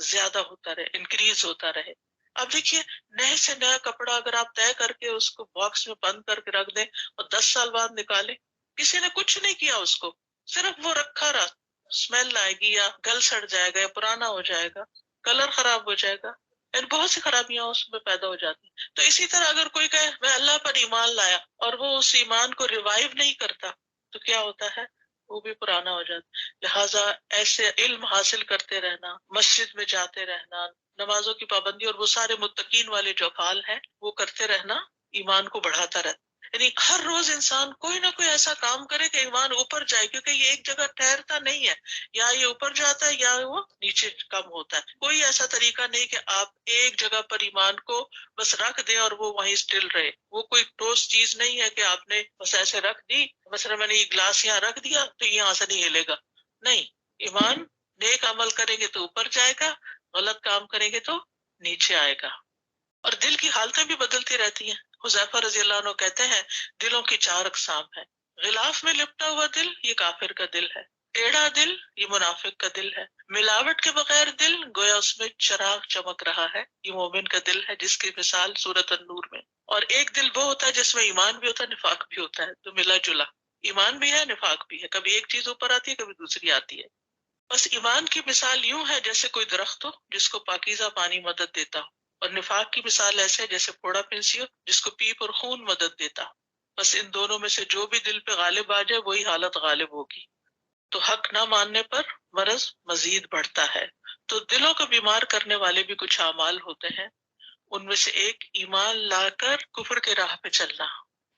زیادہ ہوتا رہے، انکریز ہوتا رہے۔ اب دیکھیے، نئے سے نیا کپڑا اگر آپ طے کر کے اس کو باکس میں بند کر کے رکھ دیں اور 10 سال بعد نکالیں، کسی نے کچھ نہیں کیا اس کو، صرف وہ رکھا رہا، اسمیل آئے گی یا گل سڑ جائے گا یا پرانا ہو جائے گا، کلر خراب ہو جائے گا، یعنی بہت سی خرابیاں اس میں پیدا ہو جاتی ہیں۔ تو اسی طرح اگر کوئی کہے میں اللہ پر ایمان لایا اور وہ اس ایمان کو ریوائیو نہیں کرتا تو کیا ہوتا ہے، وہ بھی پرانا ہو جاتا ہے۔ لہٰذا ایسے علم حاصل کرتے رہنا، مسجد میں جاتے رہنا، نمازوں کی پابندی اور وہ سارے متقین والے جو افعال ہیں وہ کرتے رہنا ایمان کو بڑھاتا رہتا، یعنی ہر روز انسان کوئی نہ کوئی ایسا کام کرے کہ ایمان اوپر جائے، کیونکہ یہ ایک جگہ ٹھہرتا نہیں ہے، یا یہ اوپر جاتا ہے یا وہ نیچے کم ہوتا ہے۔ کوئی ایسا طریقہ نہیں کہ آپ ایک جگہ پر ایمان کو بس رکھ دیں اور وہ وہیں اسٹل رہے۔ وہ کوئی ٹھوس چیز نہیں ہے کہ آپ نے بس ایسے رکھ دی، مثلا میں نے یہ گلاس یہاں رکھ دیا تو یہاں سے نہیں ہلے گا، نہیں، ایمان نیک عمل کریں گے تو اوپر جائے گا، غلط کام کریں گے تو نیچے آئے گا۔ اور دل کی حالتیں بھی بدلتی رہتی ہیں۔ حذیفہ رضی اللہ عنہ کہتے ہیں دلوں کی 4 اقسام ہیں۔ غلاف میں لپٹا ہوا دل یہ کافر کا دل ہے، ٹیڑھا دل یہ منافق کا دل ہے، ملاوٹ کے بغیر دل گویا اس میں چراغ چمک رہا ہے یہ مومن کا دل ہے، جس کی مثال سورۃ النور میں۔ اور ایک دل وہ ہوتا ہے جس میں ایمان بھی ہوتا ہے، نفاق بھی ہوتا ہے، تو ملا جلا، ایمان بھی ہے نفاق بھی ہے، کبھی ایک چیز اوپر آتی ہے کبھی دوسری آتی ہے۔ بس ایمان کی مثال یوں ہے جیسے کوئی درخت ہو جس کو پاکیزہ پانی مدد دیتا ہو، اور نفاق کی مثال ایسے ہے جیسے پھوڑا پنسی ہو جس کو پیپ اور خون مدد دیتا ہو۔ بس ان دونوں میں سے جو بھی دل پہ غالب آ جائے وہی حالت غالب ہوگی۔ تو حق نہ ماننے پر مرض مزید بڑھتا ہے۔ تو دلوں کو بیمار کرنے والے بھی کچھ اعمال ہوتے ہیں، ان میں سے ایک ایمان لا کر کفر کے راہ پہ چلنا،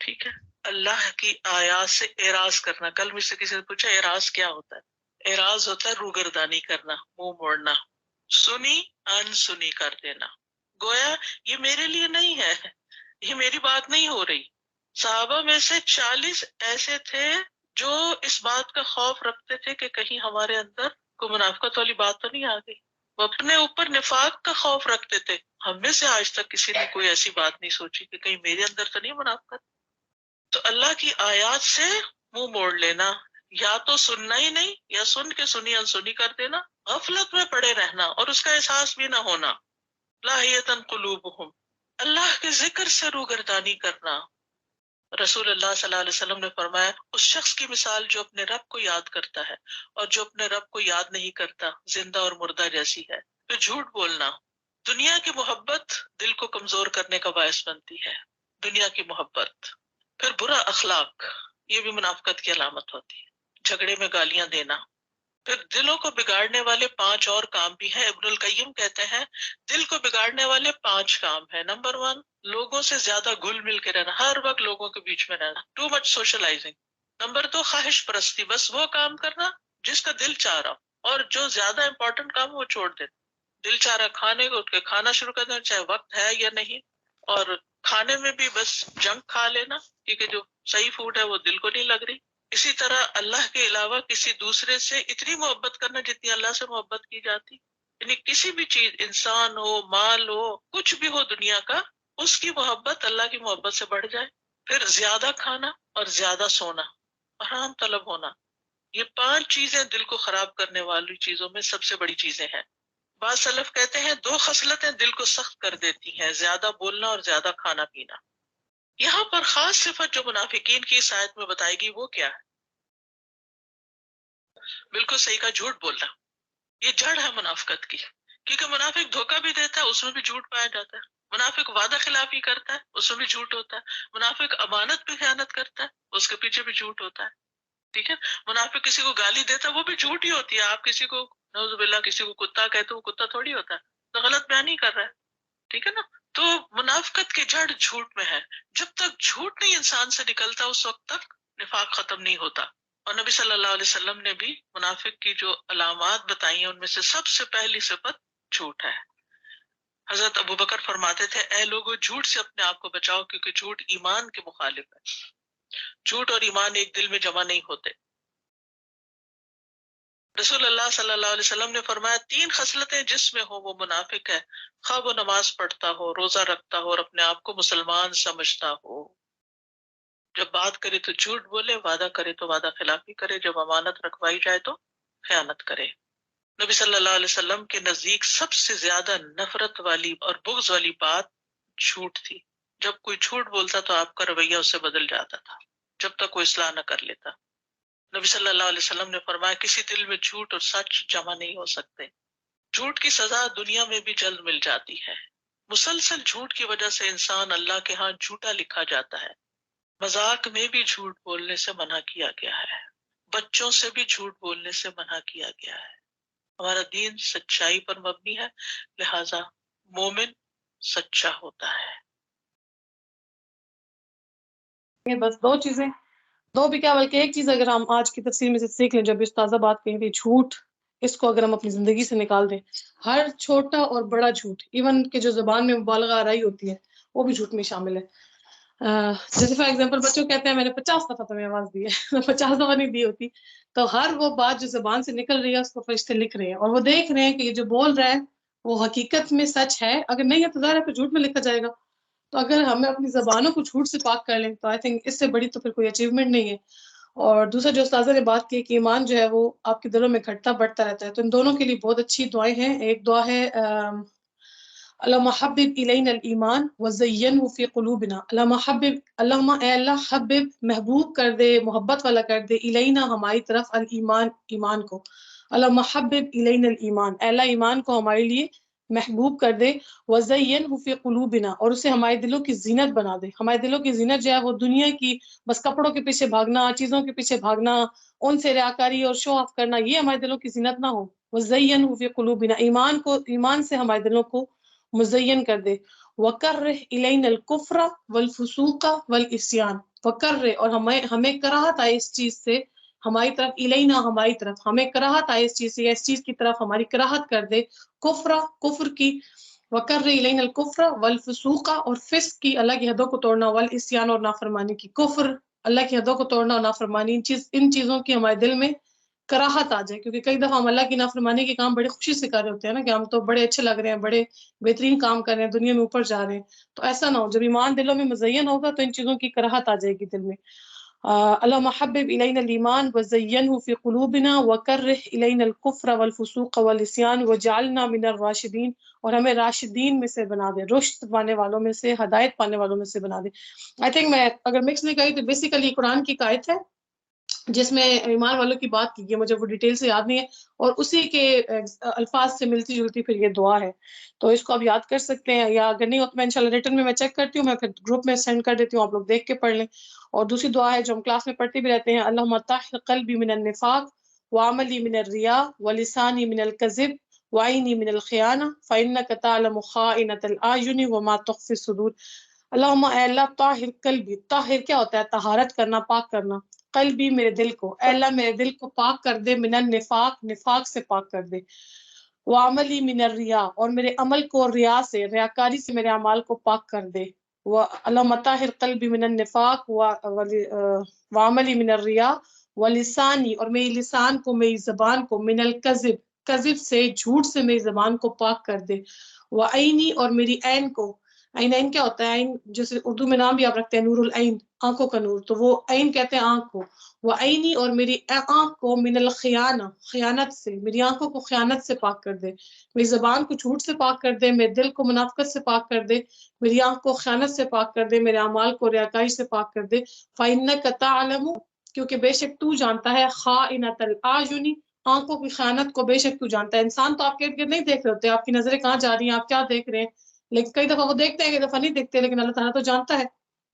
ٹھیک ہے، اللہ کی آیات سے اعراض کرنا۔ کل مجھ سے کسی نے پوچھا اعراض کیا ہوتا ہے؟ اعراض ہوتا ہے روگردانی کرنا، منہ موڑنا، سنی ان سنی کر دینا، گویا یہ میرے لیے نہیں ہے، یہ میری بات نہیں ہو رہی۔ صحابہ میں سے 40 ایسے تھے جو اس بات کا خوف رکھتے تھے کہ کہیں ہمارے اندر کوئی منافقت والی بات تو نہیں آ گئی، وہ اپنے اوپر نفاق کا خوف رکھتے تھے۔ ہم میں سے آج تک کسی نے کوئی ایسی بات نہیں سوچی کہ کہیں میرے اندر تو نہیں منافقت۔ تو اللہ کی آیات سے منہ موڑ لینا، یا تو سننا ہی نہیں، یا سن کے سنی انسنی کر دینا، غفلت میں پڑے رہنا اور اس کا احساس بھی نہ ہونا، لاہیتن قلوبہم، اللہ کے ذکر سے روگردانی کرنا۔ رسول اللہ صلی اللہ علیہ وسلم نے فرمایا اس شخص کی مثال جو اپنے رب کو یاد کرتا ہے اور جو اپنے رب کو یاد نہیں کرتا زندہ اور مردہ جیسی ہے۔ پھر جھوٹ بولنا، دنیا کی محبت دل کو کمزور کرنے کا باعث بنتی ہے، دنیا کی محبت۔ پھر برا اخلاق، یہ بھی منافقت کی علامت ہوتی ہے، جھگڑے میں گالیاں دینا۔ پھر دلوں کو بگاڑنے والے 5 اور کام بھی ہیں۔ ابن القیم کہتے ہیں دل کو بگاڑنے والے 5 کام ہیں۔ نمبر 1، لوگوں سے زیادہ گل مل کے رہنا، ہر وقت لوگوں کے بیچ میں رہنا، ٹو مچ سوشلائزنگ۔ نمبر 2، خواہش پرستی، بس وہ کام کرنا جس کا دل چاہ رہا ہو، اور جو زیادہ امپورٹنٹ کام وہ چھوڑ دینا۔ دل چاہ رہا کھانے کو، اٹھ کے کھانا شروع کر دینا چاہے وقت ہے یا نہیں، اور کھانے میں بھی بس جنک کھا لینا کیونکہ جو صحیح فوڈ ہے وہ دل کو نہیں لگ رہی۔ اسی طرح اللہ کے علاوہ کسی دوسرے سے اتنی محبت کرنا جتنی اللہ سے محبت کی جاتی، یعنی کسی بھی چیز، انسان ہو، مال ہو، کچھ بھی ہو دنیا کا، اس کی محبت اللہ کی محبت سے بڑھ جائے۔ پھر زیادہ کھانا اور زیادہ سونا، آرام طلب ہونا، یہ 5 چیزیں دل کو خراب کرنے والی چیزوں میں سب سے بڑی چیزیں ہیں۔ بعض سلف کہتے ہیں 2 خصلتیں دل کو سخت کر دیتی ہیں، زیادہ بولنا اور زیادہ کھانا پینا۔ یہاں پر خاص صفت جو منافقین کی اس آیت میں بتائے گی وہ کیا ہے؟ بالکل صحیح کا، جھوٹ بولنا۔ یہ جڑ ہے منافقت کی، کیونکہ منافق دھوکہ بھی دیتا ہے، اس میں بھی جھوٹ پایا جاتا ہے۔ منافق وعدہ خلافی کرتا ہے، اس میں بھی جھوٹ ہوتا ہے۔ منافق امانت پہ خیانت کرتا ہے، اس کے پیچھے بھی جھوٹ ہوتا ہے۔ ٹھیک ہے. منافق کسی کو گالی دیتا وہ بھی جھوٹ ہی ہوتی ہے. آپ کسی کو نعوذ باللہ کسی کو کتا کہتے وہ کتا تھوڑی ہوتا ہے, تو غلط بیان ہی کر رہا ہے. ٹھیک ہے نا. تو منافقت کی جڑ جھوٹ میں ہے. جب تک جھوٹ نہیں انسان سے نکلتا اس وقت تک نفاق ختم نہیں ہوتا. اور نبی صلی اللہ علیہ وسلم نے بھی منافق کی جو علامات بتائی ہیں ان میں سے سب سے پہلی صفت جھوٹ ہے. حضرت ابو بکر فرماتے تھے اے لوگو جھوٹ سے اپنے آپ کو بچاؤ کیونکہ جھوٹ ایمان کے مخالف ہے. جھوٹ اور ایمان ایک دل میں جمع نہیں ہوتے. رسول اللہ صلی اللہ علیہ وسلم نے فرمایا 3 خصلتیں جس میں ہو وہ منافق ہے, خواہ وہ نماز پڑھتا ہو, روزہ رکھتا ہو اور اپنے آپ کو مسلمان سمجھتا ہو. جب بات کرے تو جھوٹ بولے, وعدہ کرے تو وعدہ خلافی کرے, جب امانت رکھوائی جائے تو خیانت کرے. نبی صلی اللہ علیہ وسلم کے نزدیک سب سے زیادہ نفرت والی اور بغض والی بات جھوٹ تھی. جب کوئی جھوٹ بولتا تو آپ کا رویہ اس سے بدل جاتا تھا جب تک وہ اصلاح نہ کر لیتا. نبی صلی اللہ علیہ وسلم نے فرمایا کسی دل میں جھوٹ اور سچ جمع نہیں ہو سکتے. جھوٹ کی سزا دنیا میں بھی جلد مل جاتی ہے. مسلسل جھوٹ کی وجہ سے انسان اللہ کے ہاں جھوٹا لکھا جاتا ہے. مذاق میں بھی جھوٹ بولنے سے منع کیا گیا ہے. بچوں سے بھی جھوٹ بولنے سے منع کیا گیا ہے. ہمارا دین سچائی پر مبنی ہے, لہذا مومن سچا ہوتا ہے. بس 2 چیزیں, 2 بھی کیا بلکہ ایک چیز اگر ہم آج کی تفسیر میں سے سیکھ لیں, جب استاذہ بات کہیں گے جھوٹ, اس کو اگر ہم اپنی زندگی سے نکال دیں, ہر چھوٹا اور بڑا جھوٹ, ایون کہ جو زبان میں مبالغہ آرائی ہوتی ہے وہ بھی جھوٹ میں شامل ہے. جیسے فار ایگزامپل بچوں کہتے ہیں میں نے 50 دفعہ تمہیں آواز دی ہے, 50 دفعہ نہیں دی ہوتی. تو ہر وہ بات جو زبان سے نکل رہی ہے اس کو فرشتے لکھ رہے ہیں, اور وہ دیکھ رہے ہیں کہ یہ جو بول رہا ہے وہ حقیقت میں سچ ہے, اگر نہیں ہے تو ظاہر ہے پھر جھوٹ میں لکھا جائے گا. تو اگر ہمیں اپنی زبانوں کو جھوٹ سے پاک کر لیں تو آئی تھنک اس سے بڑی تو پھر کوئی اچیومنٹ نہیں ہے. اور دوسرا جو استاذہ نے بات کی کہ ایمان جو ہے وہ آپ کے دلوں میں گھٹتا بڑھتا رہتا ہے, تو ان دونوں کے لیے بہت اچھی دعائیں ہیں. ایک دعا ہے اللہم حبب الینا الایمان وزینہ فی قلوبنا, اللہم اے اللہ حبب محبوب کر دے, محبت والا کر دے, الینا ہماری طرف, الایمان ایمان کو, اللہم حبب الینا الایمان اے اللہ ایمان کو ہمارے لیے محبوب کر دے, وزینہ فی قلوبنا اور اسے ہمارے دلوں کی زینت بنا دے. ہمارے دلوں کی زینت جو ہے وہ دنیا کی بس کپڑوں کے پیچھے بھاگنا, چیزوں کے پیچھے بھاگنا, ان سے ریاکاری اور شو آف کرنا, یہ ہمارے دلوں کی زینت نہ ہو. وزینہ فی قلوبنا ایمان کو, ایمان سے ہمارے دلوں کو مزین کر دے. وکرہ الینا الکفر والفسوق والعصیان, وکرہ اور ہمیں کراہت آئے اس چیز سے, ہماری طرف, الینا ہماری طرف, ہمیں کراہت آئے اس چیز سے, اس چیز کی طرف ہماری کراہت کر دے, کفر کی, وکرہ الینا الکفر والفسوق اور فسق کی, اللہ کی حدوں کو توڑنا, والعصیان اور نافرمانی کی. کفر, اللہ کی حدوں کو توڑنا اور نافرمانی, ان چیزوں کی ہمارے دل میں کراہت آ جائے, کیونکہ کئی دفعہ ہم اللہ کی نافرمانی کے کام بڑی خوشی سے کر رہے ہوتے ہیں نا, کہ ہم تو بڑے اچھے لگ رہے ہیں, بڑے بہترین کام کر رہے ہیں, دنیا میں اوپر جا رہے ہیں. تو ایسا نہ ہو, جب ایمان دلوں میں مزین ہوگا تو ان چیزوں کی کراہت آ جائے گی دل میں. اللہم حبب الینا الایمان وزینہ فی قلوبنا وکرہ الینا الکفر والفسوق والعصیان وجعلنا من الراشدین, اور ہمیں راشدین میں سے بنا دے, رشد پانے والوں میں سے, ہدایت پانے والوں میں سے بنا دے. آئی تھنک میں اگر مکس نہیں کہی تو بیسیکلی قرآن کی آیت ہے جس میں ایمان والوں کی بات کی گئی, مجھے وہ ڈیٹیل سے یاد نہیں ہے, اور اسی کے الفاظ سے ملتی جلتی پھر یہ دعا ہے. تو اس کو آپ یاد کر سکتے ہیں, یا اگر نہیں ہو تو میں انشاءاللہ ریٹن میں چیک کرتی ہوں, میں پھر گروپ میں سینڈ کر دیتی ہوں, آپ لوگ دیکھ کے پڑھ لیں. اور دوسری دعا ہے جو ہم کلاس میں پڑھتے بھی رہتے ہیں, اللہم طہر قلبی من النفاق وعملی من الریا ولسانی من الکذب وعینی من الخیانہ فإنک تعلم خائنۃ الاعین وما تخفی الصدور. اللہم اے اللہ طاہر قلبی, طاہر کیا ہوتا ہے, طہارت کرنا, پاک کرنا, قلبی میرے دل کو, اے اللہ میرے دل کو پاک کر دے, من النفاق نفاق سے پاک کر دے, وعملی من الریا اور میرے عمل کو ریا سے, ریاکاری سے میرے اعمال کو پاک کر دے. اللہم طہر قلبی من النفاق وعملی من الریا ولسانی اور میری لسان کو, میری زبان کو, من الکذب کذب سے, جھوٹ سے میری زبان کو پاک کر دے. وعینی اور میری عین کو, عین کیا ہوتا ہے, عین جیسے اردو میں نام بھی آپ رکھتے ہیں نور العین, آنکھوں کا نور, تو وہ عین کہتے ہیں آنکھ کو. وعینی اور میری آنکھ کو, من الخیانہ خیانت سے, میری آنکھوں کو خیانت سے پاک کر دے, میری زبان کو جھوٹ سے پاک کر دے, میرے دل کو منافقت سے پاک کر دے, میری آنکھ کو خیانت سے پاک کر دے, میرے اعمال کو ریاکاری سے پاک کر دے. فإنک تعلم کیونکہ بے شک تو جانتا ہے, خائنۃ الاعین آنکھوں کی خیانت کو بے شک تو جانتا ہے. انسان تو آپ کے ارد گرد نہیں دیکھ رہے ہوتے, آپ کی نظریں کہاں جا رہی ہیں, آپ کیا دیکھ رہے ہیں, لیکن کئی دفعہ وہ دیکھتے ہیں, کئی دفعہ نہیں دیکھتے, لیکن اللہ تعالیٰ تو جانتا ہے.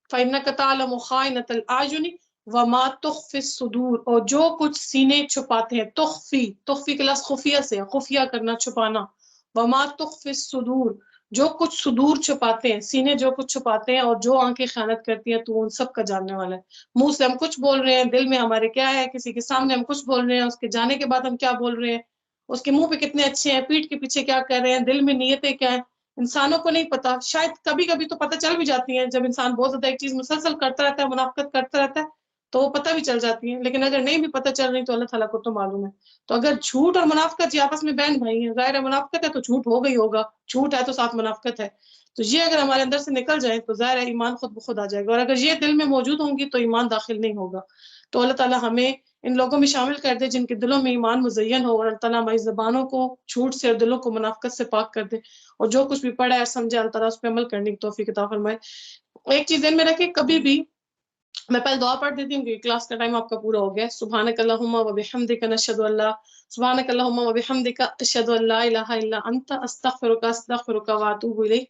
فإنک تعلم خائنۃ الاعین وما تخفی الصدور، اور جو کچھ سینے چھپاتے ہیں. تخفی کے لفظ خفیہ سے ہے، خفیہ کرنا، چھپانا. وما تخفی الصدور، جو کچھ صدور چھپاتے ہیں، سینے جو کچھ چھپاتے ہیں، اور جو آنکھیں خیانت کرتی ہیں تو ان سب کا جاننے والا ہے. منہ سے ہم کچھ بول رہے ہیں، دل میں ہمارے کیا ہے، کسی کے سامنے ہم کچھ بول رہے ہیں، اس کے جانے کے بعد ہم کیا بول رہے ہیں، اس کے منہ پہ کتنے اچھے ہیں، پیٹھ کے پیچھے کیا کر رہے ہیں، دل میں نیتیں کیا ہیں، انسانوں کو نہیں پتا. شاید کبھی کبھی تو پتہ چل بھی جاتی ہیں، جب انسان بہت زیادہ ایک چیز مسلسل کرتا رہتا ہے، منافقت کرتا رہتا ہے، تو وہ پتہ بھی چل جاتی ہیں. لیکن اگر نہیں بھی پتہ چل رہی تو اللہ تعالیٰ کو تو معلوم ہے. تو اگر جھوٹ اور منافقت یہ آپس میں بہن بھائی ہیں، ظاہر ہے منافقت ہے تو جھوٹ ہو گئی ہوگا، جھوٹ ہے تو ساتھ منافقت ہے، تو یہ اگر ہمارے اندر سے نکل جائے تو ظاہر ہے ایمان خود بخود آ جائے گا. اور اگر یہ دل میں موجود ہوں گی تو ایمان داخل نہیں ہوگا. تو اللہ تعالیٰ ہمیں ان لوگوں میں شامل کر دے جن کے دلوں میں ایمان مزین ہو، اور اللہ تعالیٰ ہماری زبانوں کو جھوٹ سے اور دلوں کو منافقت سے پاک کر دے، اور جو کچھ بھی پڑھا ہے سمجھے اللہ تعالیٰ اس پہ عمل کرنے کی توفیق عطا فرمائے. ایک چیز ذہن میں رکھیں، کبھی بھی میں پہلے دعا پڑھ دیتی ہوں کہ کلاس کا ٹائم آپ کا پورا ہو گیا. سبحانک اللہم و بحمدک نشہد ان لا سبحانک اللہم و بحمدک اشہد ان لا الہ الا انت استغفرک و اتوب الیک.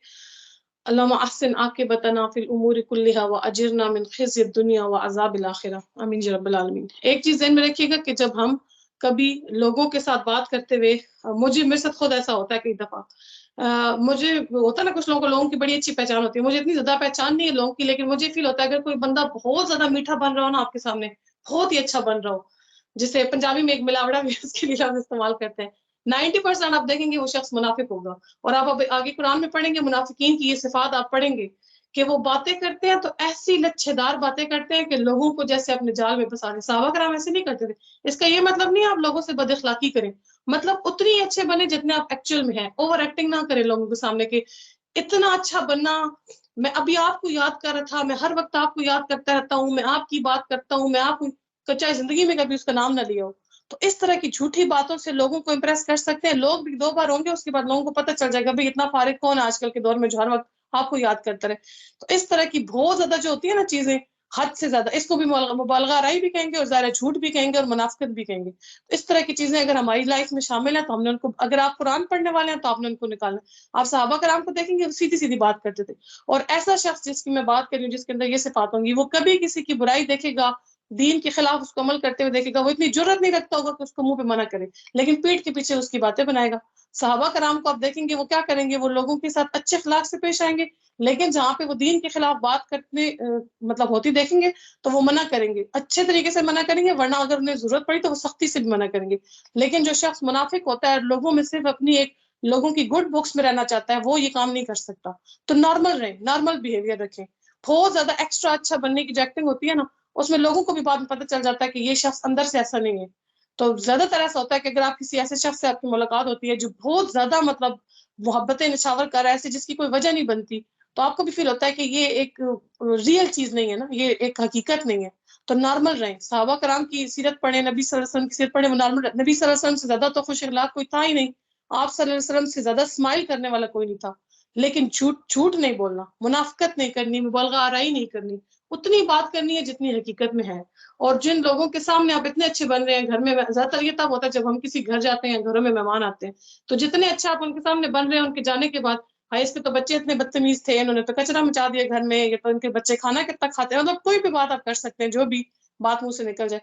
اللہم احسن عاقبتنا فی الامور کلہا واجرنا من خزی الدنیا وعذاب الاخرہ. آمین یا رب العالمین. ایک چیز ذہن میں رکھیے گا کہ جب ہم کبھی لوگوں کے ساتھ بات کرتے ہوئے، میرے ساتھ خود ایسا ہوتا ہے کئی دفعہ، مجھے ہوتا ہے نا کچھ لوگوں کی بڑی اچھی پہچان ہوتی ہے، مجھے اتنی زیادہ پہچان نہیں ہے لوگوں کی، لیکن مجھے فیل ہوتا ہے اگر کوئی بندہ بہت زیادہ میٹھا بن رہا ہو نا آپ کے سامنے، بہت ہی اچھا بن رہا ہو، جسے پنجابی میں ایک ملاوڑا بھی اس کے لیے ہم استعمال کرتے ہیں، 90% آپ دیکھیں گے وہ شخص منافق ہوگا. اور آپ آگے قرآن میں پڑھیں گے منافقین کی یہ صفات آپ پڑھیں گے کہ وہ باتیں کرتے ہیں تو ایسی لچھے دار باتیں کرتے ہیں کہ لوگوں کو جیسے اپنے جال میں پھنسا دیں. صحابہ کرام ایسے نہیں کرتے تھے. اس کا یہ مطلب نہیں آپ لوگوں سے بد اخلاقی کریں، مطلب اتنی اچھے بنے جتنے آپ ایکچوئل میں ہیں. اوور ایکٹنگ نہ کریں لوگوں کے سامنے کہ اتنا اچھا بننا، میں ابھی آپ کو یاد کر رہا تھا، میں ہر وقت آپ کو یاد کرتا رہتا ہوں، میں آپ کی بات کرتا ہوں، میں آپ کو چاہے زندگی میں کبھی اس کا نام نہ لیا ہو. تو اس طرح کی جھوٹی باتوں سے لوگوں کو امپریس کر سکتے ہیں. لوگ بھی 2 بار ہوں گے، اس کے بعد لوگوں کو پتہ چل جائے گا بھائی اتنا فارغ کون ہے آج کل کے دور میں جو ہر وقت آپ کو یاد کرتا رہے. تو اس طرح کی بہت زیادہ جو ہوتی ہے نا چیزیں، حد سے زیادہ، اس کو بھی مبالغہ آرائی بھی کہیں گے، اور ظاہر جھوٹ بھی کہیں گے، اور منافقت بھی کہیں گے. تو اس طرح کی چیزیں اگر ہماری لائف میں شامل ہیں تو ہم نے ان کو، اگر آپ قرآن پڑھنے والے ہیں تو آپ نے ان کو نکالنا. آپ صحابہ کرام کو دیکھیں گے سیدھی سیدھی بات کرتے تھے. اور ایسا شخص جس کی میں بات کر رہی ہوں، جس کے اندر یہ صفات ہوں گی، وہ کبھی کسی کی برائی دیکھے گا، دین کے خلاف اس کو عمل کرتے ہوئے دیکھے گا، وہ اتنی جرت نہیں رکھتا ہوگا کہ اس کو منہ پہ منع کرے، لیکن پیٹھ کے پیچھے اس کی باتیں بنائے گا. صحابہ کرام کو آپ دیکھیں گے وہ کیا کریں گے، وہ لوگوں کے ساتھ اچھے اخلاق سے پیش آئیں گے، لیکن جہاں پہ وہ دین کے خلاف بات کرنے مطلب ہوتی دیکھیں گے تو وہ منع کریں گے، اچھے طریقے سے منع کریں گے، ورنہ اگر انہیں ضرورت پڑی تو وہ سختی سے بھی منع کریں گے. لیکن جو شخص منافق ہوتا ہے، لوگوں میں صرف اپنی ایک لوگوں کی گڈ بکس میں رہنا چاہتا ہے، وہ یہ کام نہیں کر سکتا. تو نارمل رہیں، نارمل بیہیویئر رکھیں. بہت زیادہ ایکسٹرا اچھا بننے کی جو ایکٹنگ ہوتی ہے نا، اس میں لوگوں کو بھی بعد میں پتہ چل جاتا ہے کہ یہ شخص اندر سے ایسا نہیں ہے. تو زیادہ تر ایسا ہوتا ہے کہ اگر آپ کسی ایسے شخص سے آپ کی ملاقات ہوتی ہے جو بہت زیادہ مطلب محبتیں نچھاور کر رہا ہے، ایسے جس کی کوئی وجہ نہیں بنتی، تو آپ کو بھی فیل ہوتا ہے کہ یہ ایک ریئل چیز نہیں ہے نا، یہ ایک حقیقت نہیں ہے. تو نارمل رہیں. صحابہ کرام کی سیرت پڑھیں، نبی صلی اللہ علیہ وسلم کی سیرت پڑھیں، وہ نارمل. نبی صلی اللہ علیہ وسلم سے زیادہ تو خوش اخلاق کوئی تھا ہی نہیں، آپ صلی اللہ علیہ وسلم سے زیادہ اسمائل کرنے والا کوئی نہیں تھا. لیکن جھوٹ نہیں بولنا، منافقت نہیں کرنی، مبالغہ آرائی نہیں کرنی، اتنی بات کرنی ہے جتنی حقیقت میں ہے. اور جن لوگوں کے سامنے آپ اتنے اچھے بن رہے ہیں، گھر میں زیادہ تر یہ تب ہوتا ہے جب ہم کسی گھر جاتے ہیں، گھروں میں مہمان آتے ہیں، تو جتنے اچھا آپ ان کے سامنے بن رہے ہیں، ان کے جانے کے بعد ہائی اس کے تو بچے اتنے بدتمیز تھے، انہوں نے تو کچرا مچا دیا گھر میں، یہ تو ان کے بچے کھانا کتنا کھاتے ہیں، مطلب کوئی بھی بات آپ کر سکتے ہیں، جو بھی بات منہ سے نکل جائے.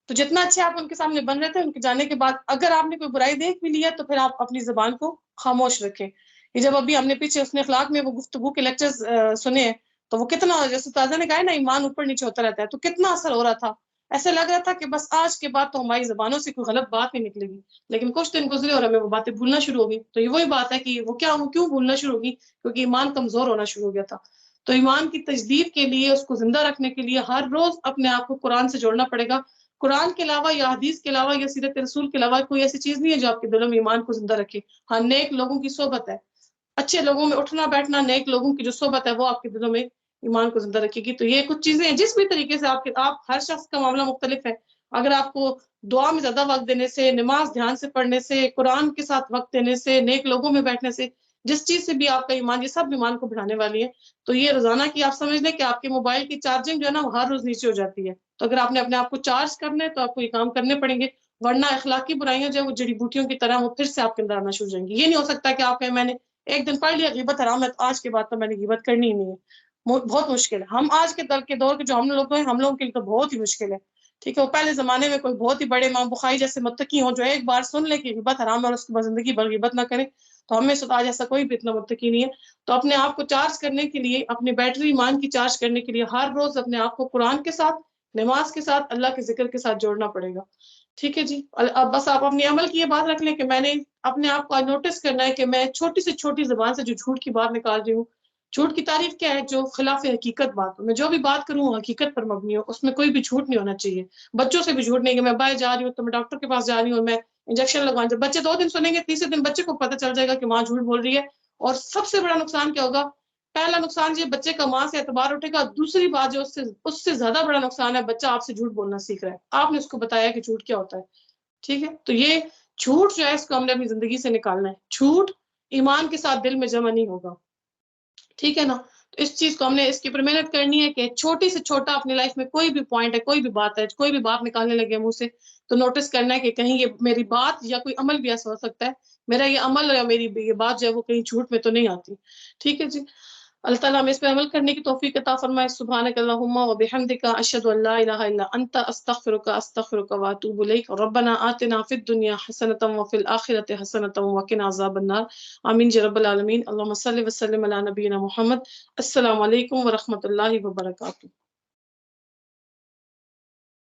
تو جتنا اچھے آپ ان کے سامنے بن رہے تھے، ان کے جانے کے بعد اگر آپ نے کوئی برائی دیکھ بھی لی ہے تو پھر آپ اپنی زبان کو خاموش رکھیں. یہ جب ابھی ہم نے پیچھے حسن اخلاق میں وہ گفتگو کے لیکچرز سنے ہیں، تو وہ کتنا، جیسے تازہ نے کہا نا ایمان اوپر نیچے ہوتا رہتا ہے، تو کتنا اثر ہو رہا تھا. ایسا لگ رہا تھا کہ بس آج کے بعد تو ہماری زبانوں سے کوئی غلط بات نہیں نکلے گی. لیکن کچھ دن گزرے اور ہمیں وہ باتیں بھولنا شروع ہو گئی. تو یہ وہی بات ہے کہ وہ کیوں بھولنا شروع ہوگی، کیونکہ ایمان کمزور ہونا شروع ہو گیا تھا. تو ایمان کی تجدید کے لیے، اس کو زندہ رکھنے کے لیے ہر روز اپنے آپ کو قرآن سے جوڑنا پڑے گا. قرآن کے علاوہ یا حدیث کے علاوہ یا سیرت رسول کے علاوہ کوئی ایسی چیز نہیں ہے جو آپ کے دلوں میں ایمان کو زندہ رکھے. ہاں، نیک لوگوں کی صحبت ہے، اچھے لوگوں میں اٹھنا بیٹھنا، نیک لوگوں کی جو صحبت ہے وہ آپ کے دلوں میں ایمان کو زندہ رکھے گی. تو یہ کچھ چیزیں ہیں جس بھی طریقے سے آپ ہر شخص کا معاملہ مختلف ہے. اگر آپ کو دعا میں زیادہ وقت دینے سے، نماز دھیان سے پڑھنے سے، قرآن کے ساتھ وقت دینے سے، نیک لوگوں میں بیٹھنے سے، جس چیز سے بھی آپ کا ایمان، یہ سب ایمان کو بڑھانے والی ہے. تو یہ روزانہ کی آپ سمجھ لیں کہ آپ کے موبائل کی چارجنگ جو ہے نا وہ ہر روز نیچے ہو جاتی ہے. تو اگر آپ نے اپنے آپ کو چارج کرنا ہے تو آپ کو یہ کام کرنے پڑیں گے، ورنہ اخلاقی برائیاں جو ہے وہ جڑی بوٹیوں کی طرح وہ پھر سے آپ کے اندر آنا شروع ہو جائیں گی. یہ نہیں ہو سکتا کہ آپ کہیں میں نے ایک دن پڑھ لیا غیبت حرام ہے تو آج کے بعد تو میں نے غیبت کرنی ہی نہیں ہے. بہت مشکل ہے. ہم آج کے دور کے جو ہم لوگ ہیں، ہم لوگوں کے لیے تو بہت ہی مشکل ہے. ٹھیک ہے، وہ پہلے زمانے میں کوئی بہت ہی بڑے امام بخاری جیسے متقی ہوں جو ایک بار سن لے کہ غیبت حرام ہے اور اس کے بعد زندگی بھر غیبت نہ کرے، تو ہم میں سے آج ایسا کوئی بھی اتنا متقی نہیں ہے. تو اپنے آپ کو چارج کرنے کے لیے، اپنی بیٹری ایمان کی چارج کرنے کے لیے ہر روز اپنے آپ کو قرآن کے ساتھ، نماز کے ساتھ، اللہ کے ذکر کے ساتھ جوڑنا پڑے گا. ٹھیک ہے جی. اب بس آپ اپنی عمل کی یہ بات رکھ لیں کہ میں نے اپنے آپ کو آج نوٹس کرنا ہے کہ میں چھوٹی سے چھوٹی زبان سے جو جھوٹ کی بات نکال رہی ہوں. جھوٹ کی تعریف کیا ہے؟ جو خلاف حقیقت بات ہو. میں جو بھی بات کروں وہ حقیقت پر مبنی ہو، اس میں کوئی بھی جھوٹ نہیں ہونا چاہیے. بچوں سے بھی جھوٹ نہیں کہ میں باہر جا رہی ہوں تو میں ڈاکٹر کے پاس جا رہی ہوں اور میں انجیکشن لگوانے. جب بچے 2 دن سنیں گے، تیسرے دن بچے کو پتہ چل جائے گا کہ ماں جھوٹ بول رہی ہے. اور سب سے بڑا نقصان کیا ہوگا؟ پہلا نقصان یہ بچے کا ماں سے اعتبار اٹھے گا. دوسری بات جو اس سے زیادہ بڑا نقصان ہے، بچہ آپ سے جھوٹ بولنا سیکھ رہا ہے، آپ نے اس کو بتایا کہ جھوٹ کیا ہوتا ہے. ٹھیک ہے، تو یہ جھوٹ جو ہے اس کو ہم نے اپنی زندگی سے نکالنا ہے. جھوٹ ایمان کے ساتھ دل میں جمع نہیں ہوگا. ٹھیک ہے نا. تو اس چیز کو ہم نے اس کے اوپر محنت کرنی ہے کہ چھوٹی سے چھوٹا اپنی لائف میں کوئی بھی پوائنٹ ہے، کوئی بھی بات ہے، کوئی بھی بات نکالنے لگے منہ سے، تو نوٹس کرنا ہے کہ کہیں یہ میری بات یا کوئی عمل بھی ایسا ہو سکتا ہے، میرا یہ عمل یا میری یہ بات جو ہے وہ کہیں جھوٹ میں تو نہیں آتی. ٹھیک ہے جی. اللہ تعالیٰ ہمیں اس پہ عمل کرنے کی توفیق عطا فرمائے. سبحانک اللہم و بحمدک، اشہد ان لا الہ الا انت، استغفرک واتوب الیک. ربنا آتنا فی الدنیا حسنۃ وفی الآخرۃ حسنۃ وقنا عذاب النار. آمین یا رب العالمین. اللہم صلی وسلم علی نبینا محمد. السلام علیکم ورحمۃ اللہ وبرکاتہ.